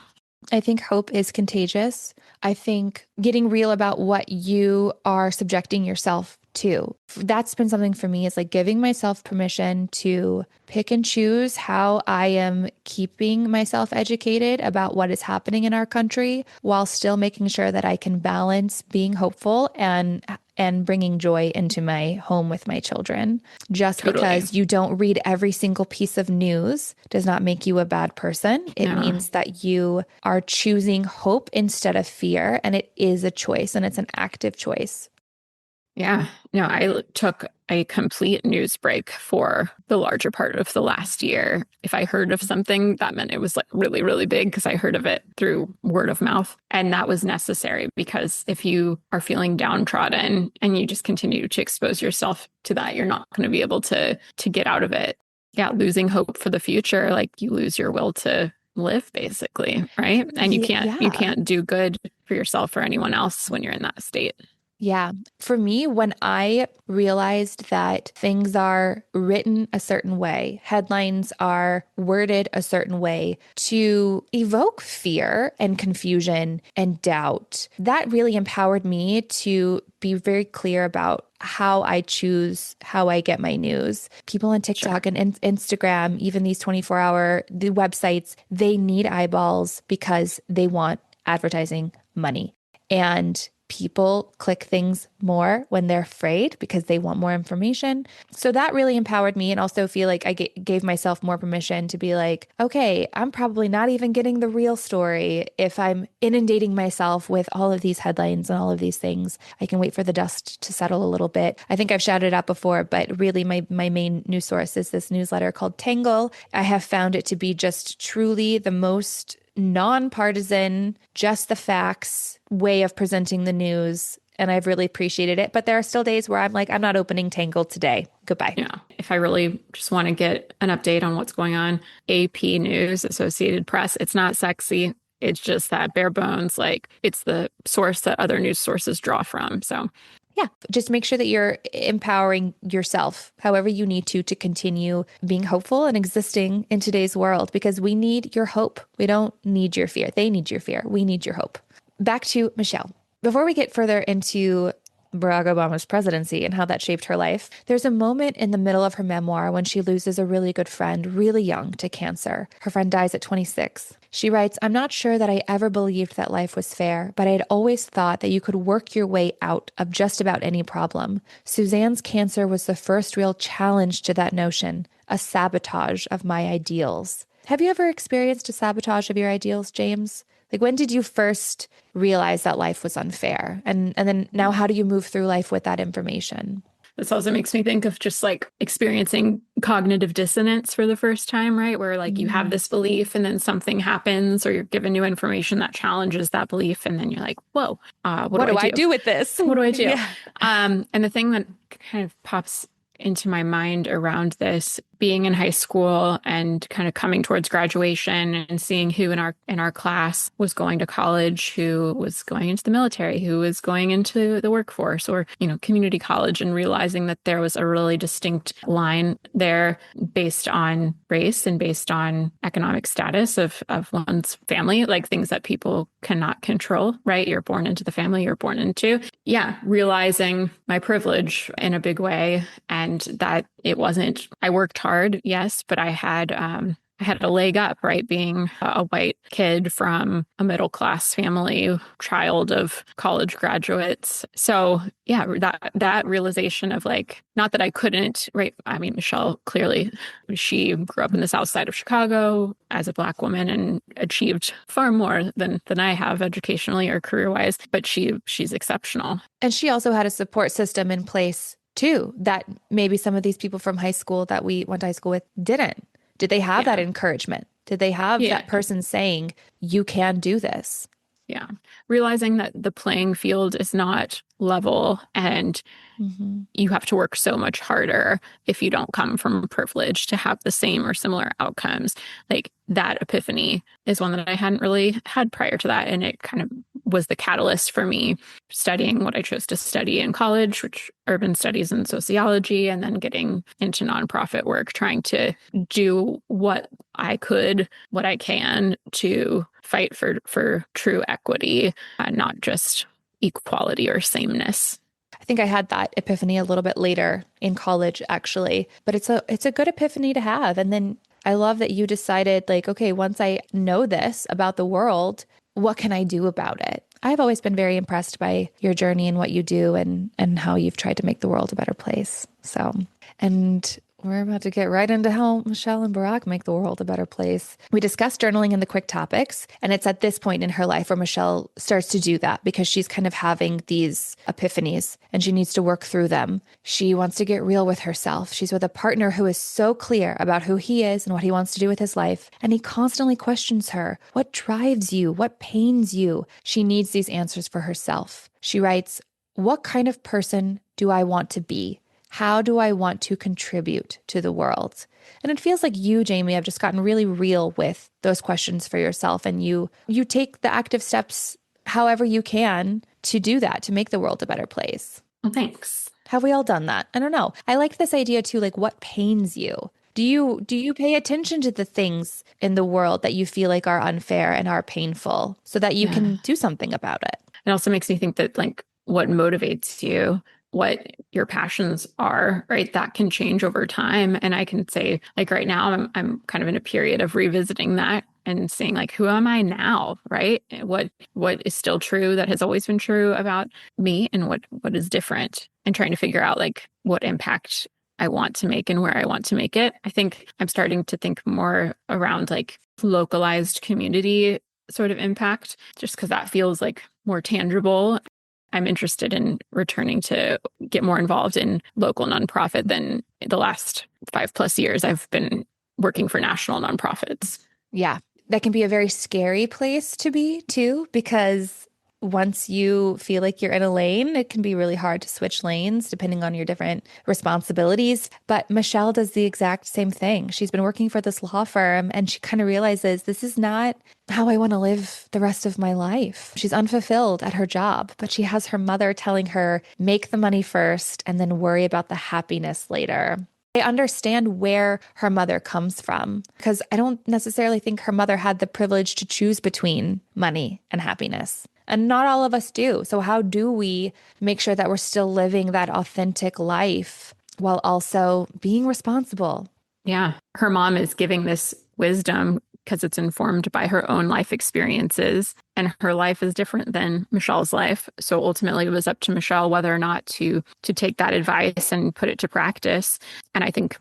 I think hope is contagious. I think getting real about what you are subjecting yourself to. That's been something for me, is like giving myself permission to pick and choose how I am keeping myself educated about what is happening in our country, while still making sure that I can balance being hopeful and and bringing joy into my home with my children. Just Totally. because you don't read every single piece of news does not make you a bad person. It No. means that you are choosing hope instead of fear, and it is a choice and it's an active choice. Yeah. No, I took a complete news break for the larger part of the last year. If I heard of something, that meant it was like really, really big because I heard of it through word of mouth. And that was necessary because if you are feeling downtrodden and you just continue to expose yourself to that, you're not going to be able to get out of it. Yeah, losing hope for the future, like you lose your will to live basically, right? And you Yeah. can't do good for yourself or anyone else when you're in that state. Yeah. For me, when I realized that things are written a certain way, headlines are worded a certain way to evoke fear and confusion and doubt, that really empowered me to be very clear about how I choose how I get my news. People on Sure. TikTok and Instagram, even these 24-hour the websites, they need eyeballs because they want advertising money. And people click things more when they're afraid because they want more information. So that really empowered me and also feel like I gave myself more permission to be like, okay, I'm probably not even getting the real story if I'm inundating myself with all of these headlines and all of these things. I can wait for the dust to settle a little bit. I think I've shouted out before, but really my main news source is this newsletter called Tangle. I have found it to be just truly the most nonpartisan, just the facts way of presenting the news. And I've really appreciated it. But there are still days where I'm like, I'm not opening Tangled today. Goodbye. Yeah. If I really just want to get an update on what's going on, AP News, Associated Press, it's not sexy. It's just that bare bones, like it's the source that other news sources draw from. So, Yeah, just make sure that you're empowering yourself however you need to continue being hopeful and existing in today's world because we need your hope. We don't need your fear. They need your fear. We need your hope. Back to Michelle. Before we get further into Barack Obama's presidency and how that shaped her life, there's a moment in the middle of her memoir when she loses a really good friend really young to cancer. Her friend dies at 26. She writes, I'm not sure that I ever believed that life was fair, but I had always thought that you could work your way out of just about any problem. Suzanne's cancer was the first real challenge to that notion, a sabotage of my ideals. Have you ever experienced a sabotage of your ideals, James? Like, when did you first realize that life was unfair? And then now, how do you move through life with that information? this also makes me think of just like experiencing cognitive dissonance for the first time, right? Where like you have Mm. this belief and then something happens or you're given new information that challenges that belief. And then you're like, whoa, what What do I do I do? do with this? What do I do? Yeah. And the thing that kind of pops into my mind around this being in high school and kind of coming towards graduation and seeing who in our class was going to college, who was going into the military, who was going into the workforce or, you know, community college, and realizing that there was a really distinct line there based on race and based on economic status of one's family, like things that people cannot control, right? You're born into the family you're born into. Yeah, realizing my privilege in a big way and that it wasn't, I worked hard, yes, but I had a leg up, right? Being a white kid from a middle class family, child of college graduates. So yeah, that realization of like, not that I couldn't, right? I mean, Michelle clearly, she grew up in the South Side of Chicago as a Black woman and achieved far more than I have educationally or career wise, but she's exceptional. And she also had a support system in place too, that maybe some of these people from high school that we went to high school with didn't. Did they have that Yeah. encouragement? Did they have Yeah. that person saying, you can do this? Yeah. Realizing that the playing field is not level and Hmm. you have to work so much harder if you don't come from privilege to have the same or similar outcomes. Like that epiphany is one that I hadn't really had prior to that. And it kind of was the catalyst for me studying what I chose to study in college, which urban studies and sociology, and then getting into nonprofit work, trying to do what I could, what I can to fight for true equity, not just equality or sameness. I think I had that epiphany a little bit later in college, actually, but it's a good epiphany to have. And then I love that you decided like, okay, once I know this about the world, what can I do about it? I've always been very impressed by your journey and what you do and how you've tried to make the world a better place. So, and we're about to get right into how Michelle and Barack make the world a better place. We discussed journaling in the quick topics, and it's at this point in her life where Michelle starts to do that because she's kind of having these epiphanies and she needs to work through them. She wants to get real with herself. She's with a partner who is so clear about who he is and what he wants to do with his life, and he constantly questions her. What drives you? What pains you? She needs these answers for herself. She writes, "What kind of person do I want to be? How do I want to contribute to the world?" And it feels like you, Jamie, have just gotten really real with those questions for yourself. And you take the active steps however you can to do that, to make the world a better place. Well, thanks. Have we all done that? I don't know. I like this idea too, like what pains you? Do you pay attention to the things in the world that you feel like are unfair and are painful so that you Yeah. can do something about it? It also makes me think that like what motivates you, what your passions are, right? That can change over time. And I can say, like right now, I'm kind of in a period of revisiting that and seeing like, who am I now, right? What is still true that has always been true about me, and what is different, and trying to figure out like what impact I want to make and where I want to make it. I think I'm starting to think more around like localized community sort of impact, just because that feels like more tangible. I'm interested in returning to get more involved in local nonprofit than the last 5+ years. I've been working for national nonprofits. Yeah, that can be a very scary place to be too, because once you feel like you're in a lane, it can be really hard to switch lanes depending on your different responsibilities. But Michelle does the exact same thing. She's been working for this law firm and she kind of realizes this is not how I want to live the rest of my life. She's unfulfilled at her job, but she has her mother telling her, make the money first and then worry about the happiness later. I understand where her mother comes from because I don't necessarily think her mother had the privilege to choose between money and happiness. And not all of us do. So, how do we make sure that we're still living that authentic life while also being responsible? Yeah. Her mom is giving this wisdom because it's informed by her own life experiences, and her life is different than Michelle's life. So ultimately it was up to Michelle whether or not to take that advice and put it to practice. And I think,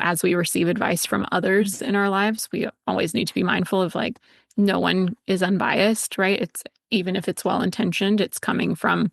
as we receive advice from others in our lives, we always need to be mindful of like no one is unbiased, right? It's even if it's well-intentioned, it's coming from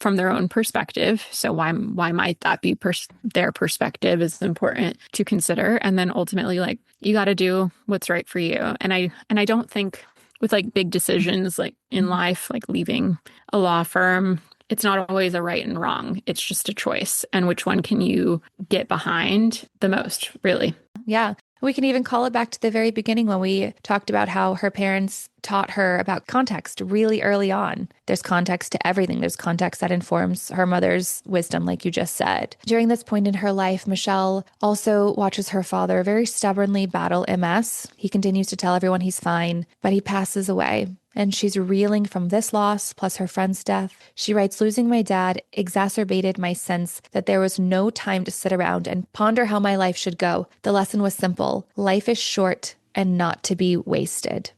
their own perspective. So why might that be their perspective is important to consider. And then ultimately, like you got to do what's right for you. And I don't think with like big decisions like in life, like leaving a law firm, it's not always a right and wrong. It's just a choice. And which one can you get behind the most, really? Yeah. We can even call it back to the very beginning when we talked about how her parents taught her about context really early on. There's context to everything. There's context that informs her mother's wisdom, like you just said. During this point in her life, Michelle also watches her father very stubbornly battle MS. He continues to tell everyone he's fine, but he passes away. And she's reeling from this loss, plus her friend's death. She writes, losing my dad exacerbated my sense that there was no time to sit around and ponder how my life should go. The lesson was simple. Life is short and not to be wasted.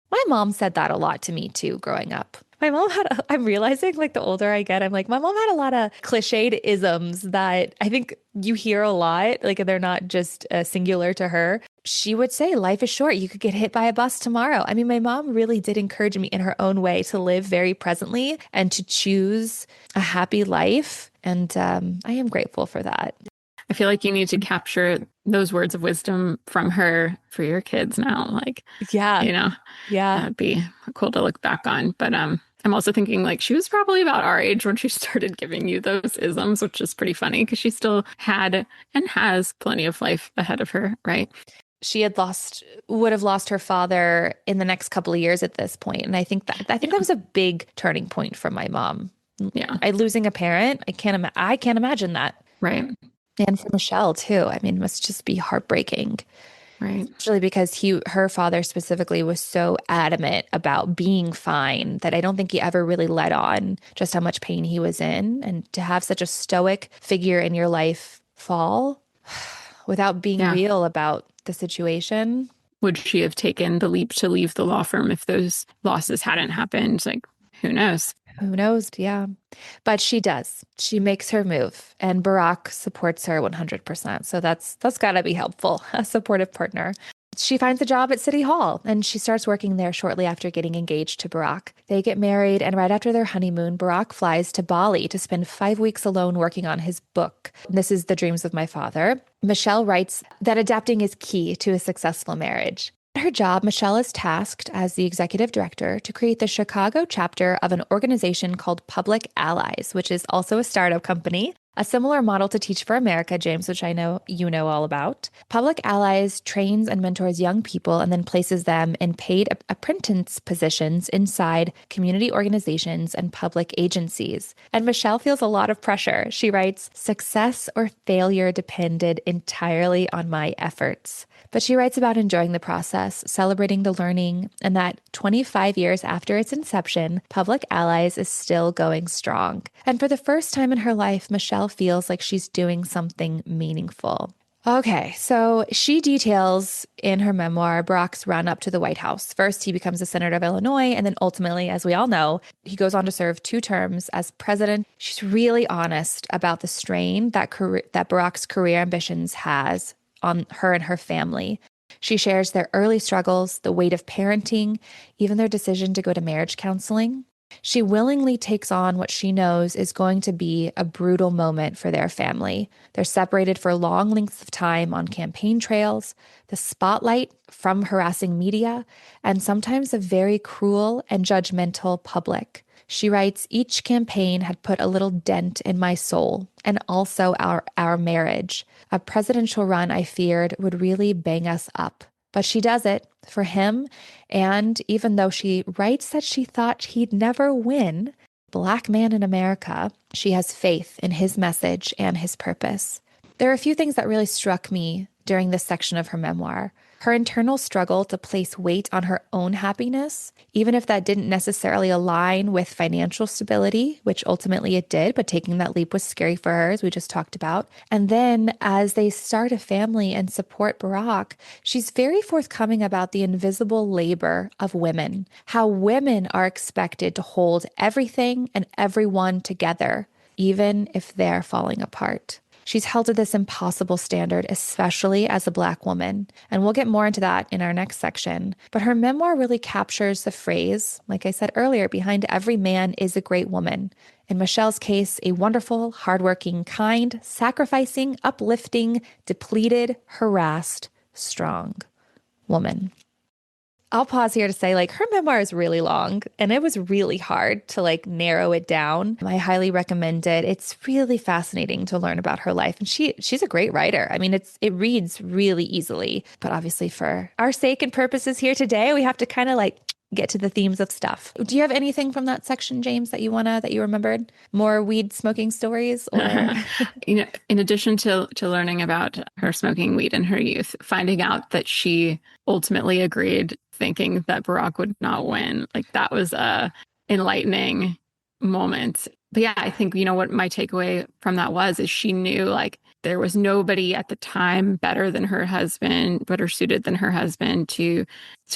My mom said that a lot to me too, growing up. I'm realizing like the older I get, I'm like, my mom had a lot of cliched isms that I think you hear a lot, like they're not just singular to her. She would say, life is short. You could get hit by a bus tomorrow. I mean, my mom really did encourage me in her own way to live very presently and to choose a happy life. And I am grateful for that. I feel like you need to capture those words of wisdom from her for your kids now. Like, Yeah. Yeah. that'd be cool to look back on. But I'm also thinking like she was probably about our age when she started giving you those isms, which is pretty funny because she still had and has plenty of life ahead of her, right? She would have lost her father in the next couple of years at this point. And I think that was a big turning point for my mom. Yeah. Losing a parent, I can't imagine that. Right. And for Michelle too. I mean, it must just be heartbreaking. Right. Especially because her father specifically was so adamant about being fine that I don't think he ever really let on just how much pain he was in. And to have such a stoic figure in your life fall without being Yeah. real about the situation. Would she have taken the leap to leave the law firm if those losses hadn't happened? Like, Who knows? Who knows? Yeah. But she does. She makes her move, and Barack supports her 100%. So that's got to be helpful, a supportive partner. She finds a job at City Hall and she starts working there shortly after getting engaged to Barack. They get married, and right after their honeymoon, Barack flies to Bali to spend 5 weeks alone working on his book. This is The Dreams of My Father. Michelle writes that adapting is key to a successful marriage. At her job, Michelle is tasked as the executive director to create the Chicago chapter of an organization called Public Allies, which is also a startup company, a similar model to Teach for America, James, which I know you know all about. Public Allies trains and mentors young people and then places them in paid apprentice positions inside community organizations and public agencies. And Michelle feels a lot of pressure. She writes, "Success or failure depended entirely on my efforts." But she writes about enjoying the process, celebrating the learning, and that 25 years after its inception, Public Allies is still going strong. And for the first time in her life, Michelle feels like she's doing something meaningful. Okay, so she details in her memoir Barack's run up to the White House. First, he becomes a senator of Illinois, and then ultimately, as we all know, he goes on to serve 2 terms as president. She's really honest about the strain that Barack's career ambitions has on her and her family. She shares their early struggles, the weight of parenting, even their decision to go to marriage counseling. She willingly takes on what she knows is going to be a brutal moment for their family. They're separated for long lengths of time on campaign trails, the spotlight from harassing media, and sometimes a very cruel and judgmental public. She writes, "Each campaign had put a little dent in my soul and also our marriage. A presidential run, I feared, would really bang us up." But she does it for him. And even though she writes that she thought he'd never win, Black man in America, she has faith in his message and his purpose. There are a few things that really struck me during this section of her memoir. Her internal struggle to place weight on her own happiness, even if that didn't necessarily align with financial stability, which ultimately it did, but taking that leap was scary for her, as we just talked about. And then as they start a family and support Barack, she's very forthcoming about the invisible labor of women, how women are expected to hold everything and everyone together, even if they're falling apart. She's held to this impossible standard, especially as a Black woman. And we'll get more into that in our next section. But her memoir really captures the phrase, like I said earlier, behind every man is a great woman. In Michelle's case, a wonderful, hardworking, kind, sacrificing, uplifting, depleted, harassed, strong woman. I'll pause here to say, like, her memoir is really long and it was really hard to narrow it down. I highly recommend it. It's really fascinating to learn about her life. And she's a great writer. I mean, it reads really easily, but obviously for our sake and purposes here today, we have to kind of get to the themes of stuff. Do you have anything from that section, James, that you remembered? More weed smoking stories or In addition to learning about her smoking weed in her youth, finding out that she ultimately agreed thinking that Barack would not win, that was a enlightening moment. But yeah, I think, what my takeaway from that is she knew there was nobody at the time better than her husband, better suited than her husband to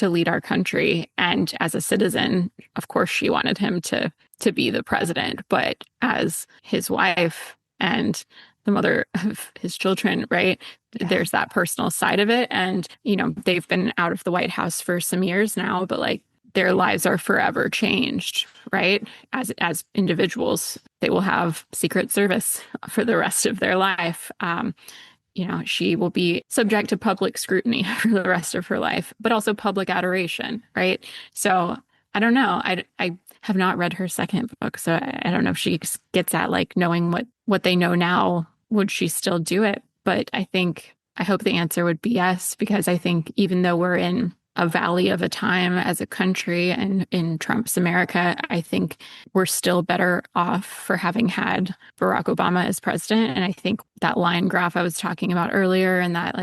lead our country. And as a citizen, of course, she wanted him to be the president. But as his wife and the mother of his children, right? Yeah. There's that personal side of it. And, they've been out of the White House for some years now, but their lives are forever changed, right? As individuals, they will have Secret Service for the rest of their life. She will be subject to public scrutiny for the rest of her life, but also public adoration, right? So I don't know. I have not read her second book, so I don't know if she gets at knowing what they know now, would she still do it? But I hope the answer would be yes, because I think even though we're in a valley of a time as a country and in Trump's America, I think we're still better off for having had Barack Obama as president. And I think that line graph I was talking about earlier and that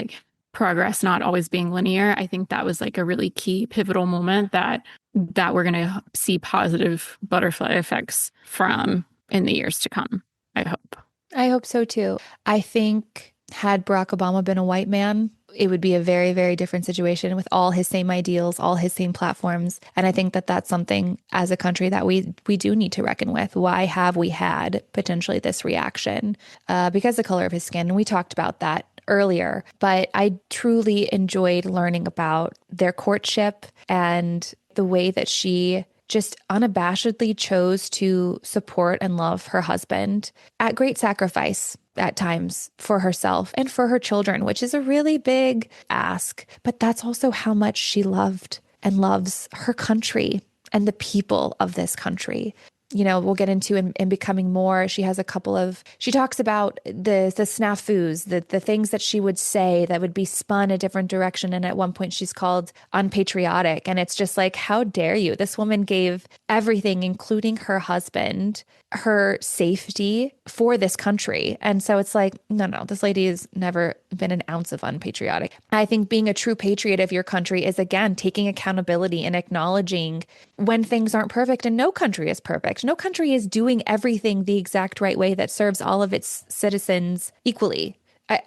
progress not always being linear, I think that was a really key pivotal moment that we're going to see positive butterfly effects from in the years to come. I hope. I hope so too. I think had Barack Obama been a white man, it would be a very, very different situation with all his same ideals, all his same platforms. And I think that that's something as a country that we do need to reckon with. Why have we had potentially this reaction? Because the color of his skin. And we talked about that earlier, but I truly enjoyed learning about their courtship and the way that she just unabashedly chose to support and love her husband at great sacrifice at times for herself and for her children, which is a really big ask. But that's also how much she loved and loves her country and the people of this country. You know, we'll get into in becoming more. She has a couple of, she talks about the snafus, the things that she would say that would be spun a different direction. And at one point she's called unpatriotic. And it's just like, how dare you? This woman gave everything, including her husband, her safety for this country. And so it's like, no, no, this lady has never been an ounce of unpatriotic. I think being a true patriot of your country is, again, taking accountability and acknowledging when things aren't perfect. And no country is perfect. No country is doing everything the exact right way that serves all of its citizens equally.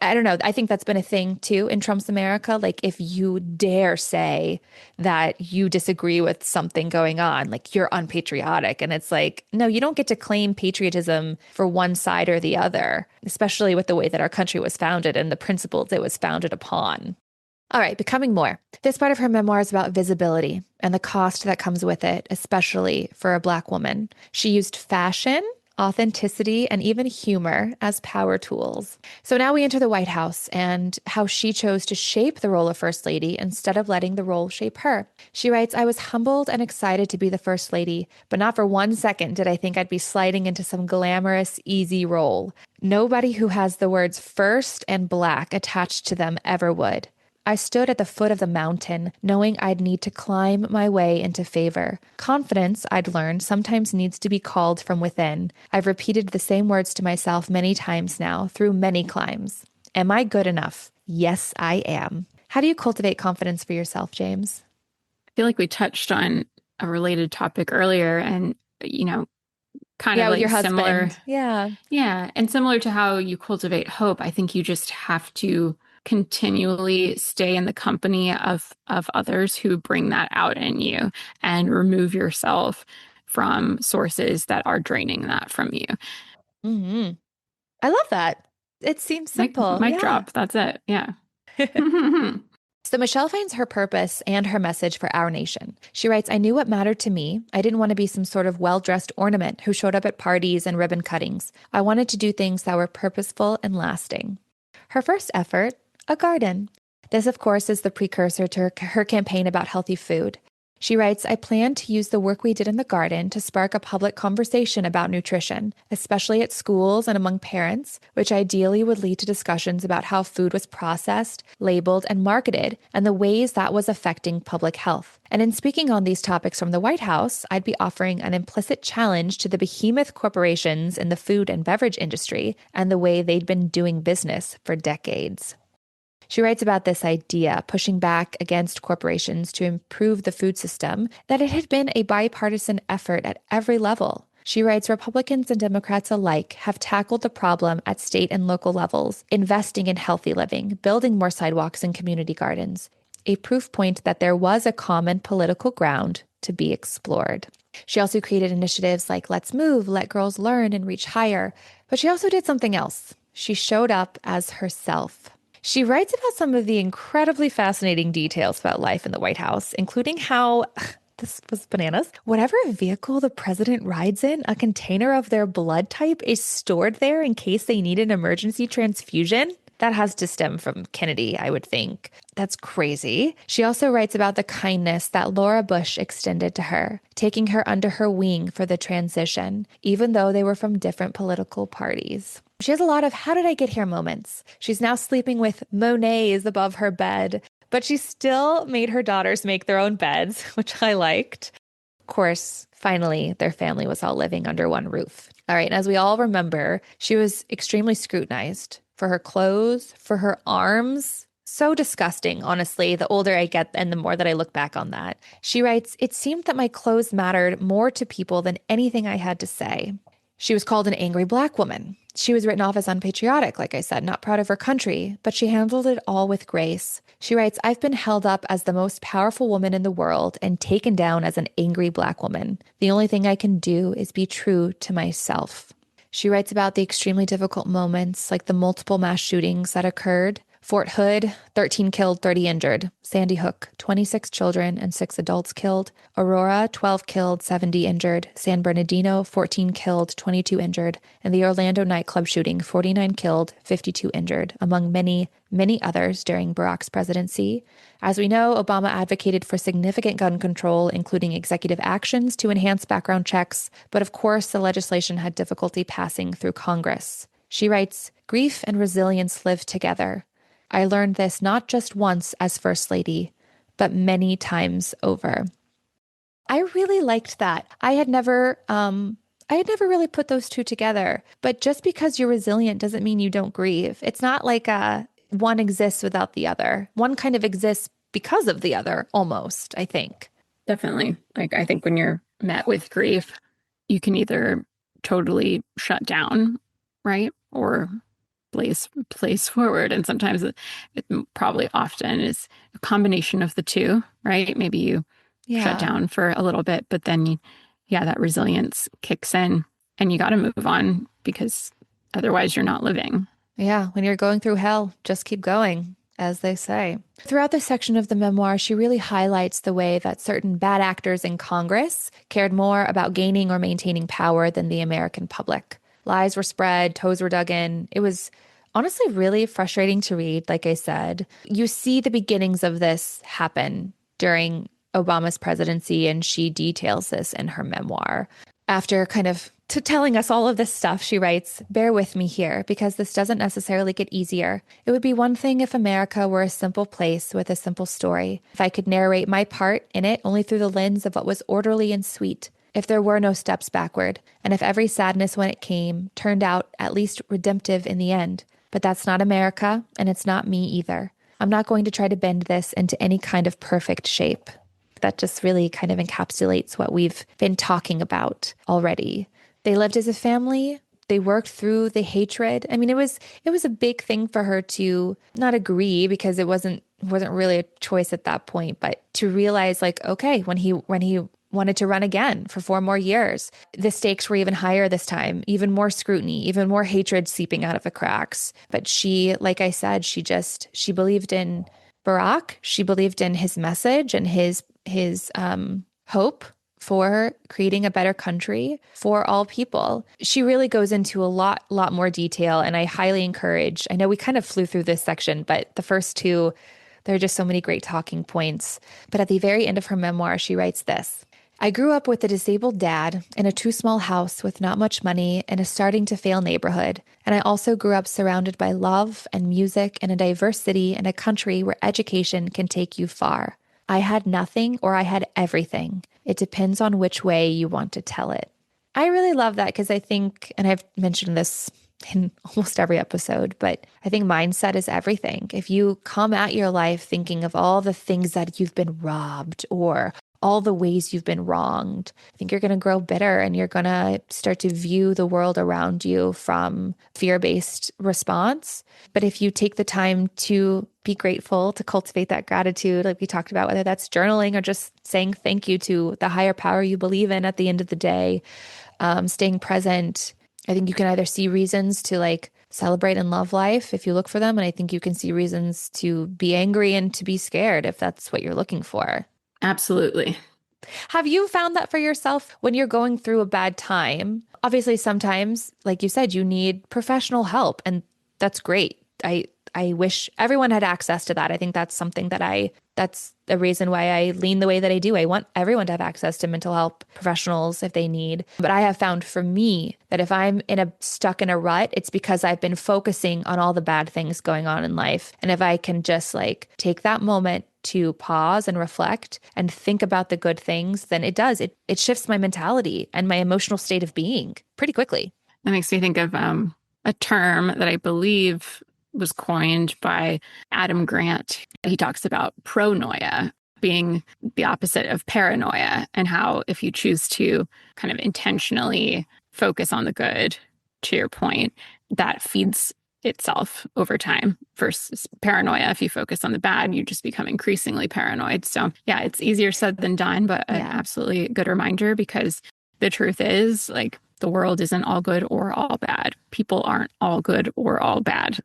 I don't know. I think that's been a thing too in Trump's America. Like, if you dare say that you disagree with something going on, like you're unpatriotic. And it's like, no, you don't get to claim patriotism for one side or the other, especially with the way that our country was founded and the principles it was founded upon. All right, becoming more. This part of her memoir is about visibility and the cost that comes with it, especially for a Black woman. She used fashion, authenticity, and even humor as power tools. So now we enter the White House and how she chose to shape the role of First Lady instead of letting the role shape her. She writes, I was humbled and excited to be the First Lady, but not for 1 second did I think I'd be sliding into some glamorous, easy role. Nobody who has the words first and Black attached to them ever would. I stood at the foot of the mountain, knowing I'd need to climb my way into favor. Confidence, I'd learned, sometimes needs to be called from within. I've repeated the same words to myself many times now, through many climbs. Am I good enough? Yes, I am. How do you cultivate confidence for yourself, James? I feel like we touched on a related topic earlier and, kind of Yeah, with your like similar. husband. Yeah. Yeah. And similar to how you cultivate hope, I think you just have to continually stay in the company of others who bring that out in you and remove yourself from sources that are draining that from you. Hmm. I love that. It seems simple. Mic Yeah. drop. That's it. Yeah. So Michelle finds her purpose and her message for our nation. She writes, I knew what mattered to me. I didn't want to be some sort of well-dressed ornament who showed up at parties and ribbon cuttings. I wanted to do things that were purposeful and lasting. Her first effort, a garden. This, of course, is the precursor to her campaign about healthy food. She writes, I plan to use the work we did in the garden to spark a public conversation about nutrition, especially at schools and among parents, which ideally would lead to discussions about how food was processed, labeled, and marketed, and the ways that was affecting public health. And in speaking on these topics from the White House, I'd be offering an implicit challenge to the behemoth corporations in the food and beverage industry and the way they'd been doing business for decades. She writes about this idea, pushing back against corporations to improve the food system, that it had been a bipartisan effort at every level. She writes, Republicans and Democrats alike have tackled the problem at state and local levels, investing in healthy living, building more sidewalks and community gardens, a proof point that there was a common political ground to be explored. She also created initiatives like Let's Move, Let Girls Learn, and Reach Higher. But she also did something else. She showed up as herself. She writes about some of the incredibly fascinating details about life in the White House, including how, this was bananas, whatever vehicle the president rides in, a container of their blood type is stored there in case they need an emergency transfusion. That has to stem from Kennedy, I would think. That's crazy. She also writes about the kindness that Laura Bush extended to her, taking her under her wing for the transition, even though they were from different political parties. She has a lot of how did I get here moments. She's now sleeping with Monets above her bed, but she still made her daughters make their own beds, which I liked. Of course, finally, their family was all living under one roof. All right, and as we all remember, she was extremely scrutinized for her clothes, for her arms. So disgusting, honestly, the older I get and the more that I look back on that. She writes, it seemed that my clothes mattered more to people than anything I had to say. She was called an angry Black woman. She was written off as unpatriotic, like I said, not proud of her country, but she handled it all with grace. She writes, I've been held up as the most powerful woman in the world and taken down as an angry Black woman. The only thing I can do is be true to myself. She writes about the extremely difficult moments, like the multiple mass shootings that occurred. Fort Hood, 13 killed, 30 injured. Sandy Hook, 26 children and 6 adults killed. Aurora, 12 killed, 70 injured. San Bernardino, 14 killed, 22 injured. And the Orlando nightclub shooting, 49 killed, 52 injured, among many, many others during Barack's presidency. As we know, Obama advocated for significant gun control, including executive actions to enhance background checks. But of course, the legislation had difficulty passing through Congress. She writes, grief and resilience live together. I learned this not just once as First Lady, but many times over. I really liked that. I had never really put those two together. But just because you're resilient doesn't mean you don't grieve. It's not like one exists without the other. One kind of exists because of the other, almost, I think. Definitely. Like, I think when you're met with grief, you can either totally shut down, right? Or place forward. And sometimes it probably often is a combination of the two, right? Maybe you shut Yeah. down for a little bit, but then yeah, that resilience kicks in and you got to move on because otherwise you're not living. Yeah. When you're going through hell, just keep going, as they say. Throughout this section of the memoir, she really highlights the way that certain bad actors in Congress cared more about gaining or maintaining power than the American public. Lies were spread, toes were dug in. It was honestly really frustrating to read, like I said. You see the beginnings of this happen during Obama's presidency, and she details this in her memoir. After kind of telling us all of this stuff, she writes, bear with me here, because this doesn't necessarily get easier. It would be one thing if America were a simple place with a simple story, if I could narrate my part in it only through the lens of what was orderly and sweet, if there were no steps backward, and if every sadness when it came turned out at least redemptive in the end. But that's not America, and it's not me either. I'm not going to try to bend this into any kind of perfect shape. That just really kind of encapsulates what we've been talking about already. They lived as a family. They worked through the hatred. I mean, it was a big thing for her to not agree because it wasn't really a choice at that point, but to realize like, okay, when he wanted to run again for 4 more years, the stakes were even higher this time, even more scrutiny, even more hatred seeping out of the cracks. But she, like I said, she believed in Barack. She believed in his message and his hope for creating a better country for all people. She really goes into a lot more detail, and I highly encourage. I know we kind of flew through this section, but the first two, there are just so many great talking points. But at the very end of her memoir, she writes this. I grew up with a disabled dad in a too small house with not much money in a starting to fail neighborhood. And I also grew up surrounded by love and music in a diverse city and a country where education can take you far. I had nothing or I had everything. It depends on which way you want to tell it. I really love that because I think, and I've mentioned this in almost every episode, but I think mindset is everything. If you come at your life thinking of all the things that you've been robbed or all the ways you've been wronged, I think you're going to grow bitter and you're going to start to view the world around you from fear-based response. But if you take the time to be grateful, to cultivate that gratitude, like we talked about, whether that's journaling or just saying thank you to the higher power you believe in at the end of the day, staying present, I think you can either see reasons to like celebrate and love life if you look for them. And I think you can see reasons to be angry and to be scared if that's what you're looking for. Absolutely. Have you found that for yourself when you're going through a bad time? Obviously, sometimes, like you said, you need professional help, and that's great. I wish everyone had access to that. I think that's something that's the reason why I lean the way that I do. I want everyone to have access to mental health professionals if they need. But I have found for me that if I'm stuck in a rut, it's because I've been focusing on all the bad things going on in life. And if I can just like take that moment to pause and reflect and think about the good things, then it shifts my mentality and my emotional state of being pretty quickly. That makes me think of a term that I believe was coined by Adam Grant. He talks about pronoia being the opposite of paranoia, and how if you choose to kind of intentionally focus on the good, to your point, that feeds itself over time versus paranoia. If you focus on the bad, you just become increasingly paranoid. So, yeah, it's easier said than done, but an Yeah. absolutely good reminder because the truth is, like, the world isn't all good or all bad. People aren't all good or all bad.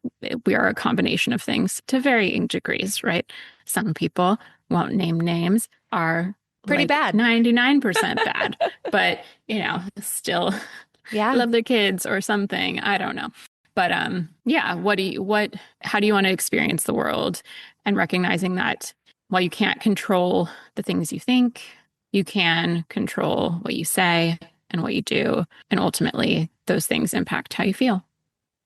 We are a combination of things to varying degrees, right? Some people, won't name names, are Pretty like bad. 99% bad, but still Yeah. love their kids or something. I don't know. But yeah, how do you want to experience the world? And recognizing that while you can't control the things you think, you can control what you say and what you do. And ultimately, those things impact how you feel.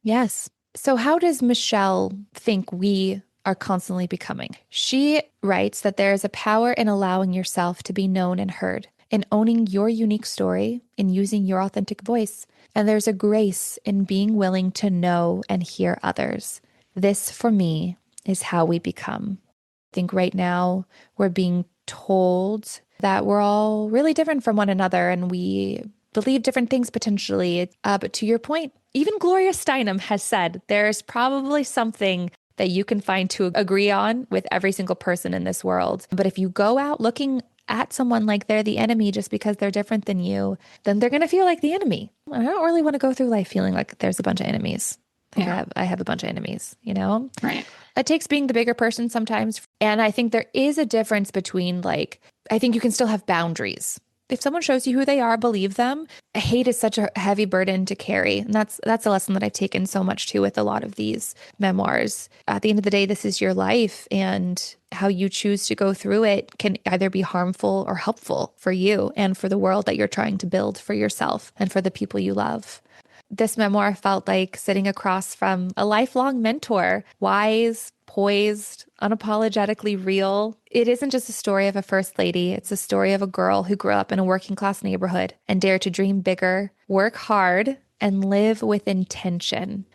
Yes. So, how does Michelle think we are constantly becoming? She writes that there is a power in allowing yourself to be known and heard, in owning your unique story, in using your authentic voice. And there's a grace in being willing to know and hear others. This, for me, is how we become. I think right now we're being told that we're all really different from one another and we believe different things potentially. But to your point, even Gloria Steinem has said there's probably something that you can find to agree on with every single person in this world. But if you go out looking at someone like they're the enemy just because they're different than you, then they're going to feel like the enemy. I don't really want to go through life feeling like there's a bunch of enemies. Like Yeah, I have a bunch of enemies, you know? right. It takes being the bigger person sometimes. And I think there is a difference between like, I think you can still have boundaries. If someone shows you who they are, believe them. Hate is such a heavy burden to carry. And that's a lesson that I've taken so much too with a lot of these memoirs. At the end of the day, this is your life and how you choose to go through it can either be harmful or helpful for you and for the world that you're trying to build for yourself and for the people you love. This memoir felt like sitting across from a lifelong mentor, wise, poised, unapologetically real. It isn't just a story of a first lady, it's a story of a girl who grew up in a working class neighborhood and dared to dream bigger, work hard, and live with intention.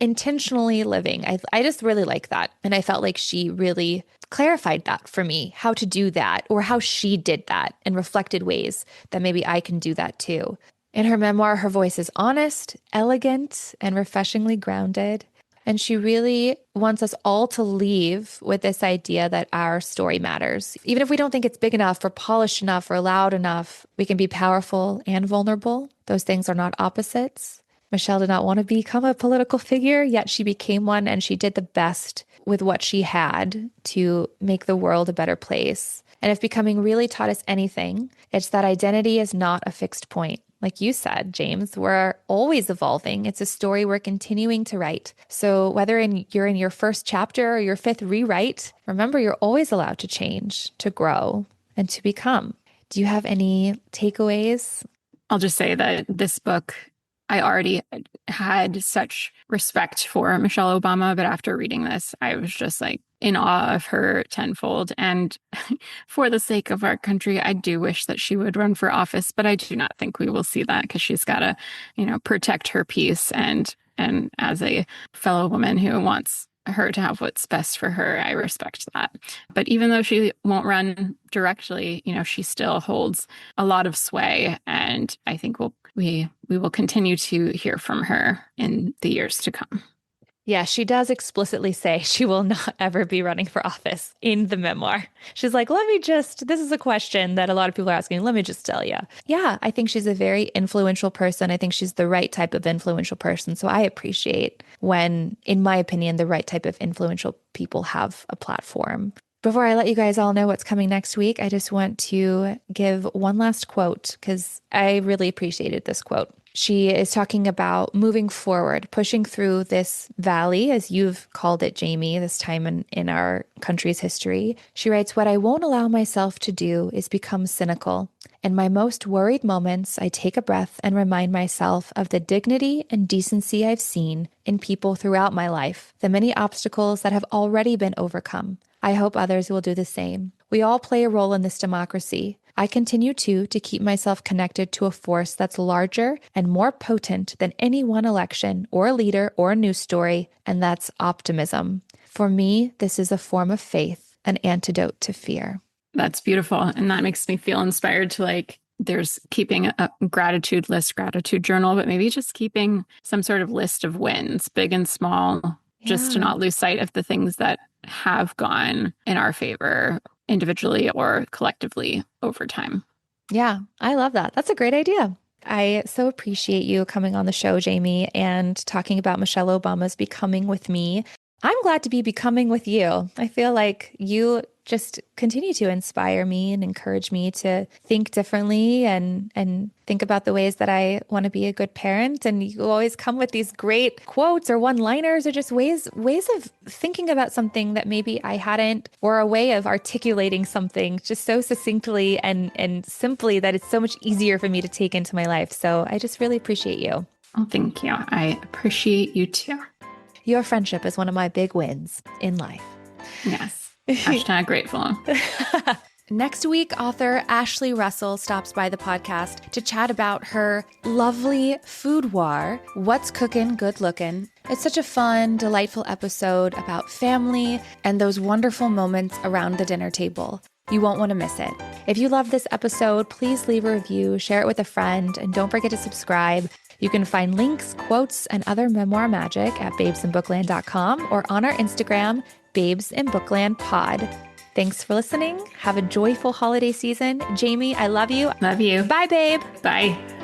Intentionally living. I just really like that. And I felt like she really clarified that for me, how to do that or how she did that in reflected ways that maybe I can do that too. In her memoir, her voice is honest, elegant, and refreshingly grounded. And she really wants us all to leave with this idea that our story matters. Even if we don't think it's big enough or polished enough or loud enough, we can be powerful and vulnerable. Those things are not opposites. Michelle did not want to become a political figure, yet she became one and she did the best with what she had to make the world a better place. And if becoming really taught us anything, it's that identity is not a fixed point. Like you said, James, we're always evolving. It's a story we're continuing to write. So whether you're in your first chapter or your fifth rewrite, remember you're always allowed to change, to grow, and to become. Do you have any takeaways? I'll just say that this book, I already had such respect for Michelle Obama, but after reading this, I was just like in awe of her tenfold. And for the sake of our country, I do wish that she would run for office, but I do not think we will see that because she's got to, protect her peace. And as a fellow woman who wants her to have what's best for her, I respect that. But even though she won't run directly, she still holds a lot of sway, and I think we will continue to hear from her in the years to come. Yeah, she does explicitly say she will not ever be running for office in the memoir. She's like, this is a question that a lot of people are asking. Let me just tell you. Yeah, I think she's a very influential person. I think she's the right type of influential person. So I appreciate when, in my opinion, the right type of influential people have a platform. Before I let you guys all know what's coming next week, I just want to give one last quote because I really appreciated this quote. She is talking about moving forward, pushing through this valley, as you've called it, Jamie, this time in our country's history. She writes, "What I won't allow myself to do is become cynical. In my most worried moments, I take a breath and remind myself of the dignity and decency I've seen in people throughout my life, the many obstacles that have already been overcome. I hope others will do the same. We all play a role in this democracy. I continue to keep myself connected to a force that's larger and more potent than any one election or leader or news story, and that's optimism. For me, this is a form of faith, an antidote to fear." That's beautiful. And that makes me feel inspired to There's keeping a gratitude list, gratitude journal, but maybe just keeping some sort of list of wins, big and small, just to Yeah. not lose sight of the things that have gone in our favor individually or collectively over time. Yeah, I love that. That's a great idea. I so appreciate you coming on the show, Jamie, and talking about Michelle Obama's Becoming with Me. I'm glad to be becoming with you. I feel like you just continue to inspire me and encourage me to think differently and think about the ways that I want to be a good parent. And you always come with these great quotes or one-liners or just ways of thinking about something that maybe I hadn't, or a way of articulating something just so succinctly and simply that it's so much easier for me to take into my life. So I just really appreciate you. Oh, thank you. I appreciate you too. Your friendship is one of my big wins in life. Yes. Hashtag grateful. Next week, author Ashley Russell stops by the podcast to chat about her lovely food war, What's Cookin' Good Lookin'. It's such a fun, delightful episode about family and those wonderful moments around the dinner table. You won't want to miss it. If you love this episode, please leave a review, share it with a friend, and don't forget to subscribe. You can find links, quotes, and other memoir magic at babesinbookland.com or on our Instagram, Babes in Bookland Pod. Thanks for listening. Have a joyful holiday season. Jamie, I love you. Love you. Bye, babe. Bye.